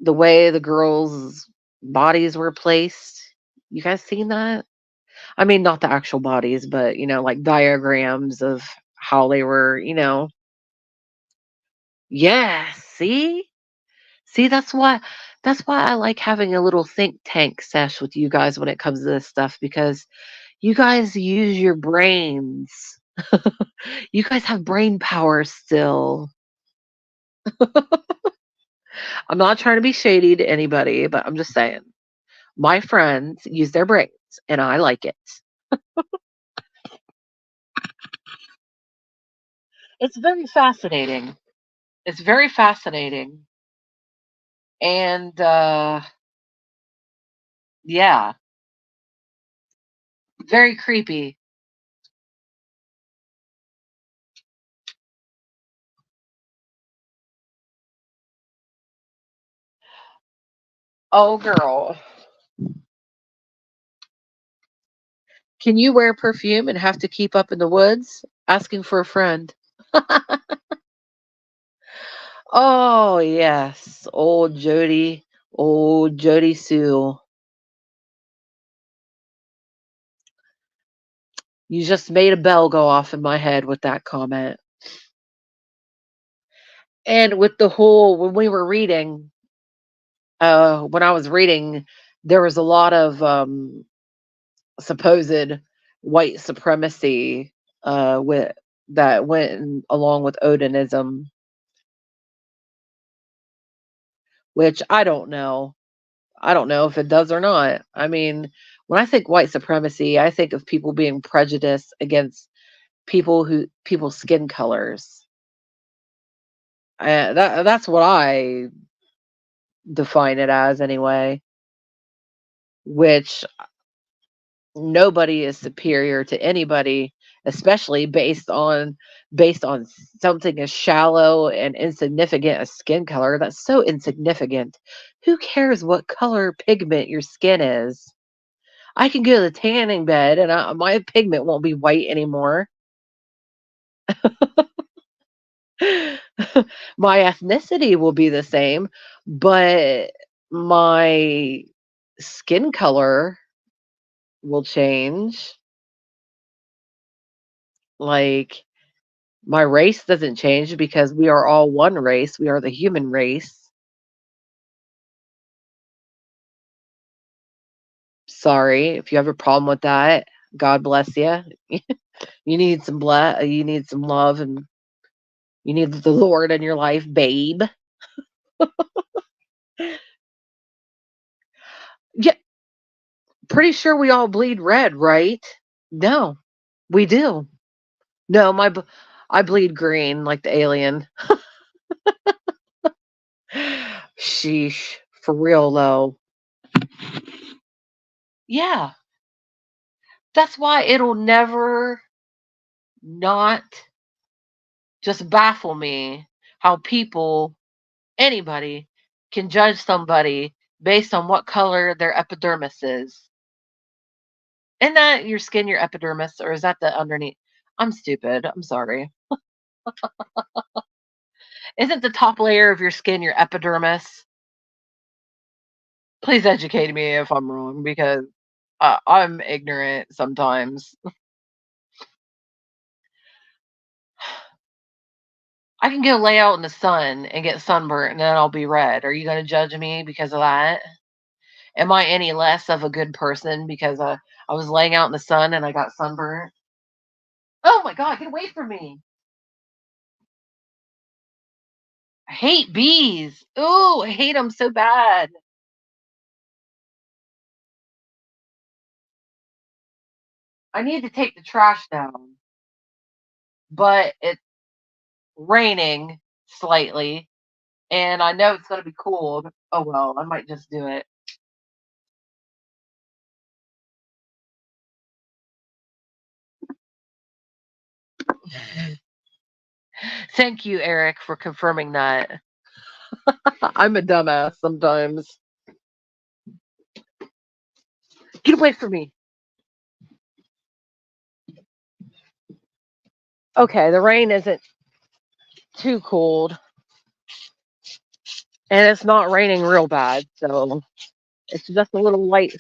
The way the girls' bodies were placed. You guys seen that? I mean, not the actual bodies, but like diagrams of how they were, Yeah, see? See, that's why I like having a little think tank sesh with you guys when it comes to this stuff because you guys use your brains. You guys have brain power still. I'm not trying to be shady to anybody, but I'm just saying. My friends use their brains and I like it. It's very fascinating. It's very fascinating. And yeah, very creepy. Oh girl. Can you wear perfume and have to keep up in the woods? Asking for a friend. Oh, yes. Old Jody Sue. You just made a bell go off in my head with that comment. And with the whole when we were reading, when I was reading, there was a lot of supposed white supremacy with that along with odinism, which I don't know. I don't know if it does or not. I mean, when I think white supremacy, I think of people being prejudiced against people's skin colors. That's what I define it as anyway. Which nobody is superior to anybody, especially based on something as shallow and insignificant as skin color. That's so insignificant. Who cares what color pigment your skin is? I can go to the tanning bed and my pigment won't be white anymore. My ethnicity will be the same, but my skin color will change. Like, my race doesn't change because we are all one race. We are the human race. Sorry if you have a problem with that. God bless you. You need some love, and you need the Lord in your life, babe. Yeah, pretty sure we all bleed red, right? No, we do. No, I bleed green like the alien. Sheesh, for real though. Yeah, that's why it'll never not just baffle me how anybody, can judge somebody based on what color their epidermis is. Isn't that your skin, your epidermis, or is that the underneath? I'm stupid. I'm sorry. Isn't the top layer of your skin your epidermis? Please educate me if I'm wrong because I'm ignorant sometimes. I can go lay out in the sun and get sunburnt and then I'll be red. Are you going to judge me because of that? Am I any less of a good person because I was laying out in the sun and I got sunburnt? Oh my God, get away from me. I hate bees. Ooh, I hate them so bad. I need to take the trash down, but it's raining slightly and I know it's going to be cold. Oh well, I might just do it. Thank you, Eric, for confirming that. I'm a dumbass sometimes. Get away from me. Okay, the rain isn't too cold and it's not raining real bad, so it's just a little light.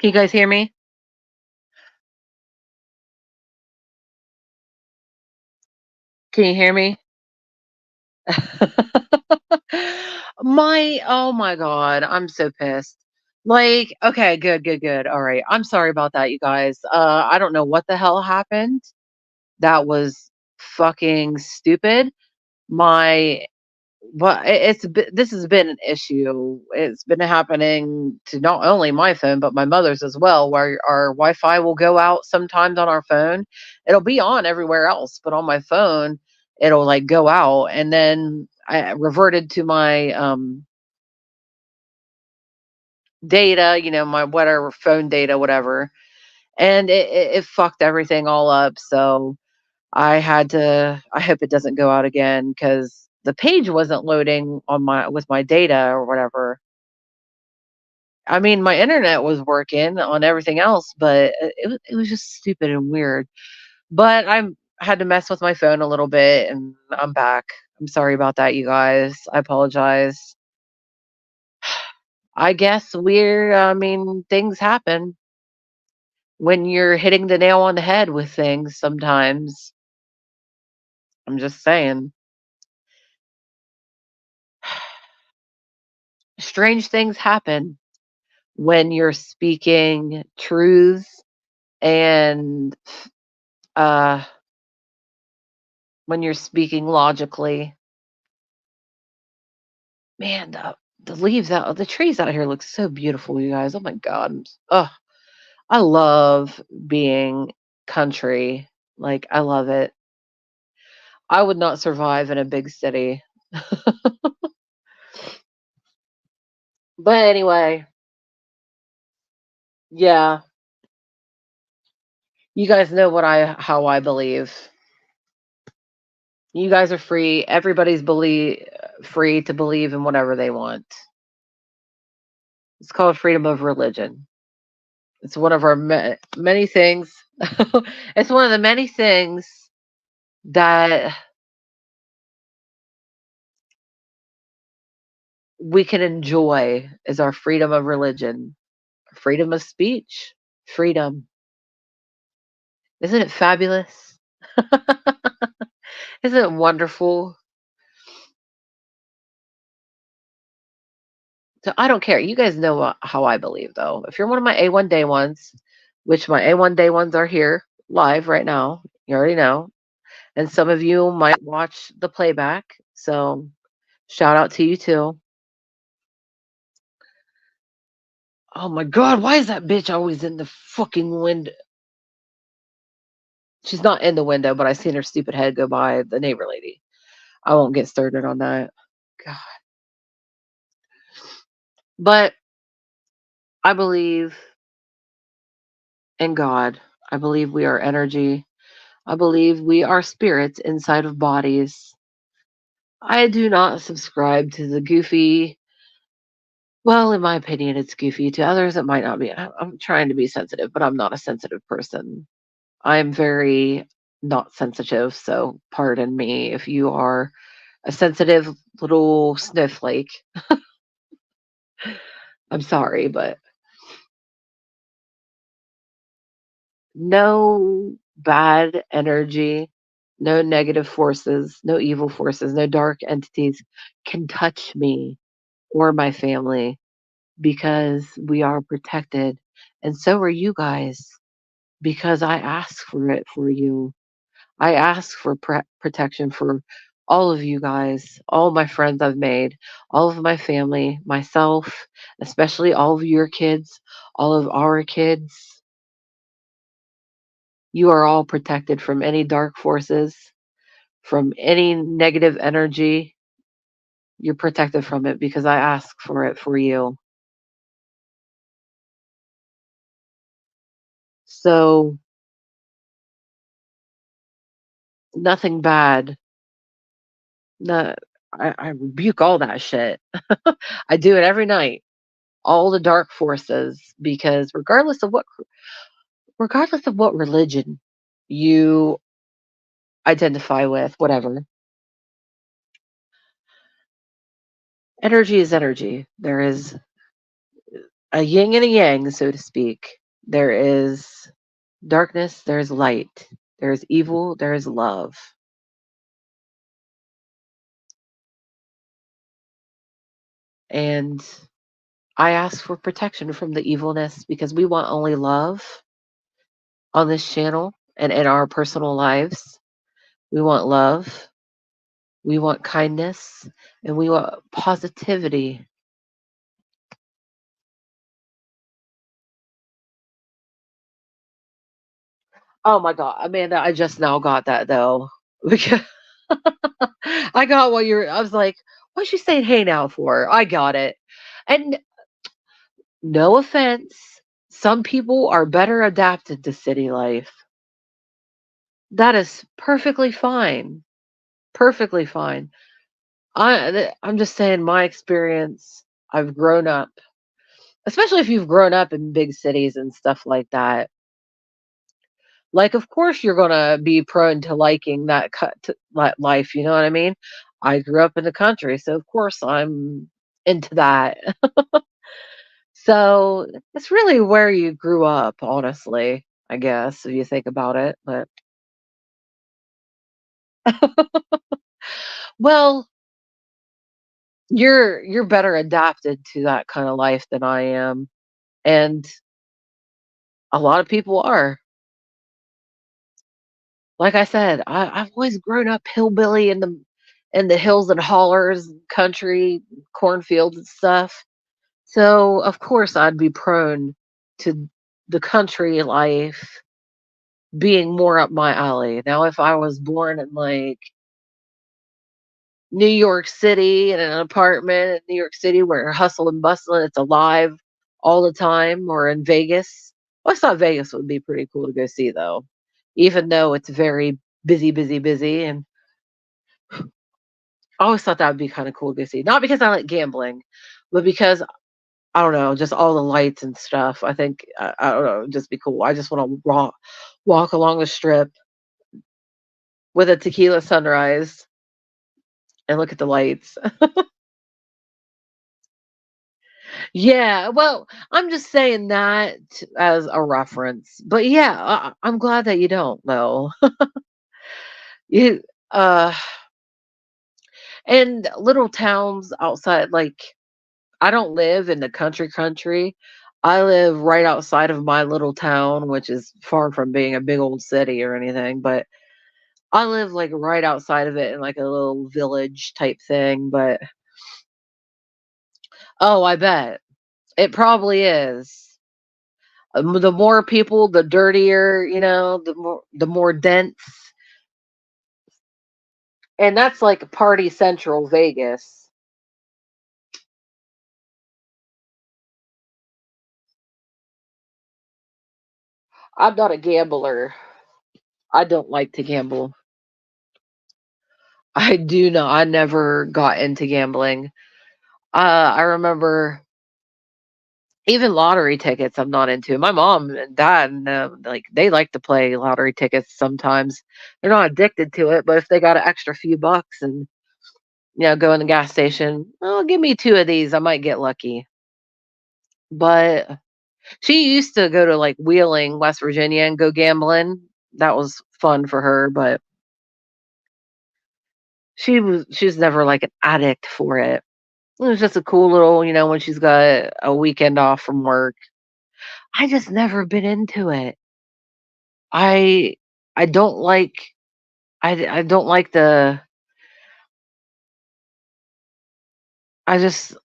Can you guys hear me? Can you hear me? Oh my god, I'm so pissed. Like, okay, good, good, good. All right. I'm sorry about that, you guys. I don't know what the hell happened. That was fucking stupid. My this has been an issue. It's been happening to not only my phone but my mother's as well, where our Wi-Fi will go out sometimes on our phone. It'll be on everywhere else, but on my phone, it'll like go out, and then I reverted to my data, my whatever phone data, whatever, and it fucked everything all up. So I hope it doesn't go out again because the page wasn't loading on my with my data or whatever. I mean, my internet was working on everything else, but it was just stupid and weird. But I had to mess with my phone a little bit, and I'm back. I'm sorry about that, you guys. I apologize. I mean, things happen when you're hitting the nail on the head with things sometimes. I'm just saying. Strange things happen when you're speaking truth and uh when you're speaking logically. Man, the trees out here look so beautiful, you guys. Oh my god. Oh, I love being country. Like, I love it. I would not survive in a big city. But anyway, yeah, you guys know how I believe. You guys are free. Everybody's believe free to believe in whatever they want. It's called freedom of religion. It's one of our many things. It's one of the many things that we can enjoy is our freedom of religion, freedom of speech, freedom. Isn't it fabulous? Isn't it wonderful? So I don't care. You guys know how I believe, though. If you're one of my A1 day ones, which my A1 day ones are here live right now, you already know. And some of you might watch the playback. So shout out to you too. Oh my god, why is that bitch always in the fucking window? She's not in the window, but I seen her stupid head go by the neighbor lady. I won't get started on that. God. But I believe in God. I believe we are energy. I believe we are spirits inside of bodies. I do not subscribe to the goofy. Well, in my opinion, it's goofy. To others, it might not be. I'm trying to be sensitive, but I'm not a sensitive person. I'm very not sensitive, so pardon me if you are a sensitive little snowflake. I'm sorry, but no bad energy, no negative forces, no evil forces, no dark entities can touch me or my family because we are protected. And so are you guys because I ask for it for you. I ask for protection for all of you guys, all my friends I've made, all of my family, myself, especially all of your kids, all of our kids. You are all protected from any dark forces, from any negative energy. You're protected from it because I ask for it for you. So, nothing bad. No, I rebuke all that shit. I do it every night. All the dark forces, because regardless of what religion you identify with, whatever, energy is energy. There is a yin and a yang, so to speak. There is darkness, there's light. There's evil, there's love. And I ask for protection from the evilness because we want only love on this channel and in our personal lives. We want love, we want kindness, and we want positivity. Oh my God, Amanda, I just now got that though. Because I got what you're, I was like, what's she saying hey now for? I got it. And no offense, some people are better adapted to city life. That is perfectly fine. Perfectly fine. I'm just saying my experience. I've grown up, especially if you've grown up in big cities and stuff like that. Like, of course, you're gonna be prone to liking that life. You know what I mean? I grew up in the country, so of course I'm into that. So it's really where you grew up, honestly. I guess if you think about it, but well, you're better adapted to that kind of life than I am, and a lot of people are. Like I said, I've always grown up hillbilly in the hills and hollers, country, cornfields and stuff. So of course I'd be prone to the country life being more up my alley. Now if I was born in like New York City in an apartment in New York City where hustle and bustle and it's alive all the time, or in Vegas. Well, I thought Vegas would be pretty cool to go see though, even though it's very busy, busy, busy. And I always thought that would be kind of cool to go see. Not because I like gambling, but because I don't know, just all the lights and stuff. I think I don't know, it'd just be cool. I just want to walk along the strip with a tequila sunrise and look at the lights. Yeah, well, I'm just saying that as a reference. But yeah, I'm glad that you don't though. You uh and little towns outside, like, I don't live in the country. I live right outside of my little town, which is far from being a big old city or anything, but I live like right outside of it in like a little village type thing, but oh, I bet. It probably is. The more people, the dirtier, the more dense. And that's like party central Vegas. I'm not a gambler. I don't like to gamble. I do not. I never got into gambling. I remember even lottery tickets. I'm not into. My mom and dad, and like they like to play lottery tickets sometimes. They're not addicted to it, but if they got an extra few bucks and go in the gas station, oh, give me two of these. I might get lucky. But she used to go to like Wheeling, West Virginia, and go gambling. That was fun for her, but she's never like an addict for it. It was just a cool little, when she's got a weekend off from work. I just never been into it. I I don't like I don't like I just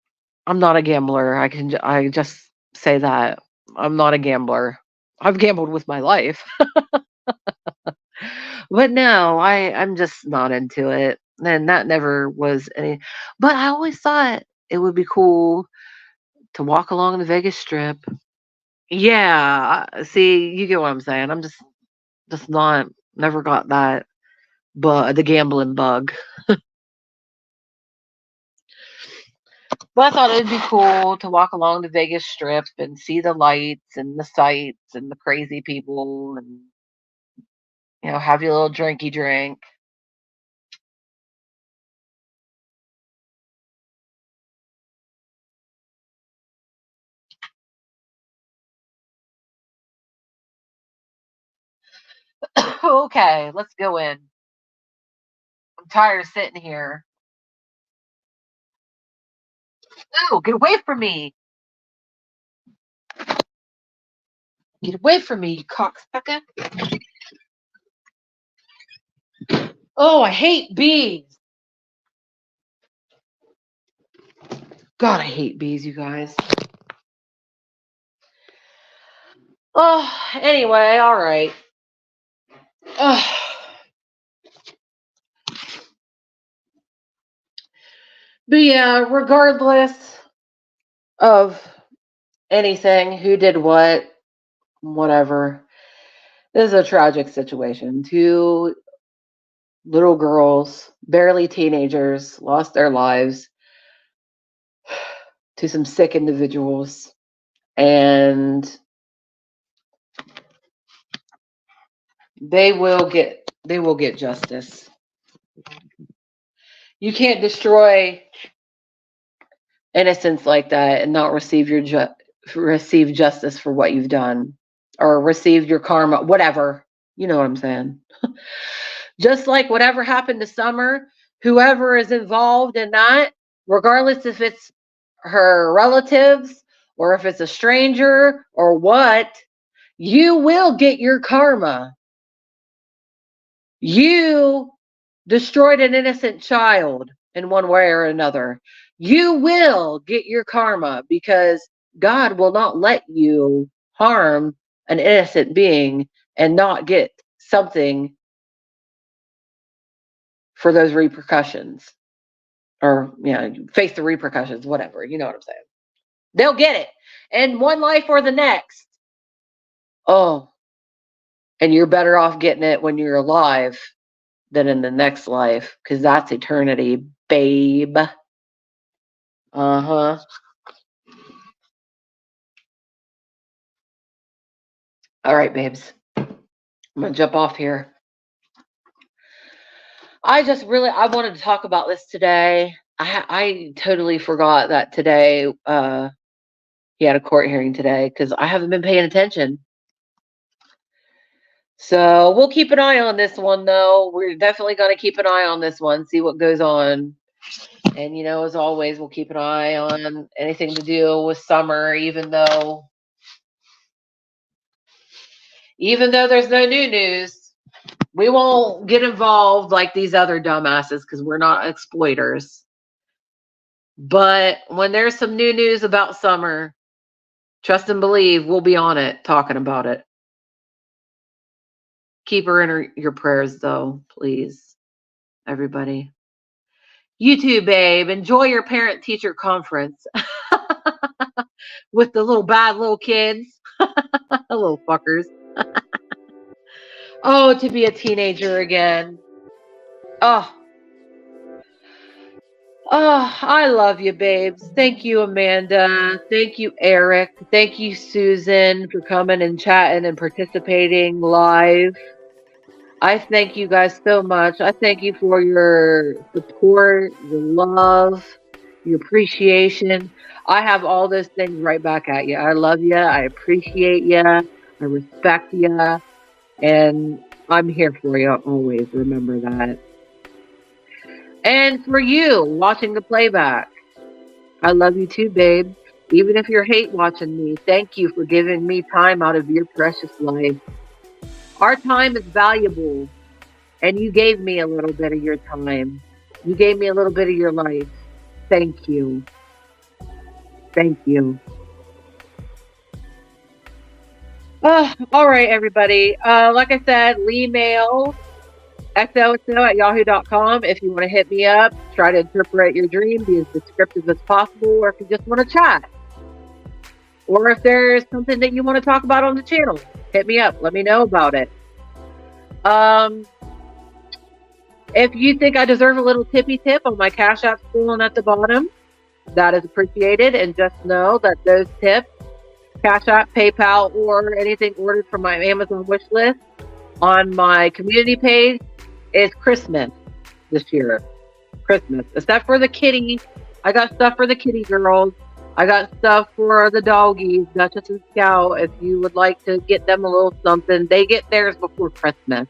I'm not a gambler. I just say that. I'm not a gambler. I've gambled with my life. But no, I'm just not into it. And that never was any, but I always thought it would be cool to walk along the Vegas Strip. Yeah, see, you get what I'm saying. I'm just not never got that, but the gambling bug. But I thought it'd be cool to walk along the Vegas Strip and see the lights and the sights and the crazy people and have your little drinky drink. Okay, let's go in. I'm tired of sitting here. Oh, get away from me. Get away from me, you cocksucker. Oh, I hate bees. God, I hate bees, you guys. Oh, anyway, all right. But yeah, regardless of anything, who did what, whatever, this is a tragic situation. Two little girls, barely teenagers, lost their lives to some sick individuals. And they will get justice. You can't destroy innocence like that and not receive receive justice for what you've done, or receive your karma, whatever. You know what I'm saying? Just like whatever happened to Summer, whoever is involved in that, regardless if it's her relatives or if it's a stranger or what, you will get your karma. You destroyed an innocent child in one way or another. You will get your karma, because God will not let you harm an innocent being and not get something for those repercussions, or face the repercussions, whatever. You know what I'm saying? They'll get it in one life or the next. Oh, and you're better off getting it when you're alive than in the next life, because that's eternity, babe. Uh-huh. All right, babes. I'm gonna jump off here. I wanted to talk about this today. I totally forgot that today he had a court hearing today, because I haven't been paying attention. So we'll keep an eye on this one, though. We're definitely going to keep an eye on this one, see what goes on. And, as always, we'll keep an eye on anything to do with Summer, even though there's no new news. We won't get involved like these other dumbasses, because we're not exploiters. But when there's some new news about Summer, trust and believe we'll be on it, talking about it. Keep her in your prayers, though, please, everybody. You too, babe. Enjoy your parent-teacher conference with the little bad little kids, little fuckers. Oh, to be a teenager again. Oh, I love you, babes. Thank you, Amanda. Thank you, Eric. Thank you, Susan, for coming and chatting and participating live. I thank you guys so much. I thank you for your support, your love, your appreciation. I have all those things right back at you. I love you. I appreciate you. I respect you. And I'm here for you always. Remember that. And for you watching the playback, I love you too, babe. Even if you're hate watching me, thank you for giving me time out of your precious life. Our time is valuable, and you gave me a little bit of your time. You gave me a little bit of your life. Thank you. Thank you. All right, everybody. Like I said, email xoxo@yahoo.com if you want to hit me up, try to interpret your dream, be as descriptive as possible, or if you just want to chat. Or if there's something that you want to talk about on the channel, hit me up. Let me know about it. If you think I deserve a little tippy tip on my Cash App scrolling at the bottom, that is appreciated. And just know that those tips, Cash App, PayPal, or anything ordered from my Amazon wish list on my community page, is Christmas this year. Christmas. Except for the kitty. I got stuff for the kitty girls. I got stuff for the doggies, Duchess and Scout. If you would like to get them a little something, they get theirs before Christmas.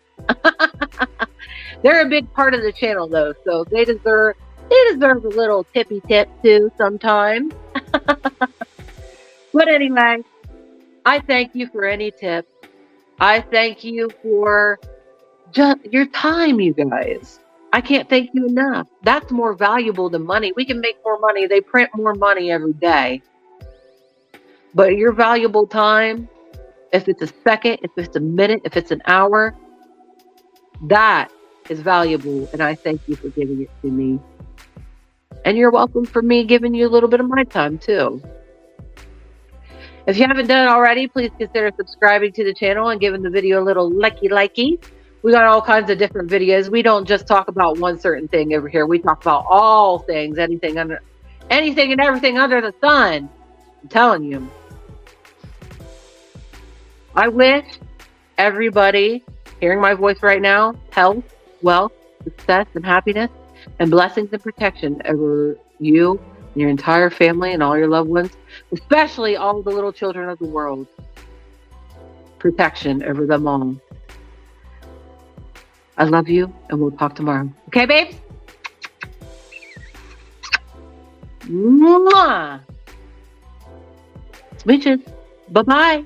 They're a big part of the channel though, so they deserve a little tippy tip too sometimes. But anyway, I thank you for any tip. I thank you for just your time, you guys. I can't thank you enough. That's more valuable than money. We can make more money. They print more money every day. But your valuable time, if it's a second, if it's a minute, if it's an hour, that is valuable. And I thank you for giving it to me. And you're welcome for me giving you a little bit of my time too. If you haven't done it already, please consider subscribing to the channel and giving the video a little likey. We got all kinds of different videos. We don't just talk about one certain thing over here. We talk about all things, anything and everything under the sun. I'm telling you. I wish everybody hearing my voice right now health, wealth, success, and happiness, and blessings and protection over you and your entire family and all your loved ones, especially all the little children of the world. Protection over them all. I love you, and we'll talk tomorrow. Okay, babes? Mwah! Smooches. Bye-bye.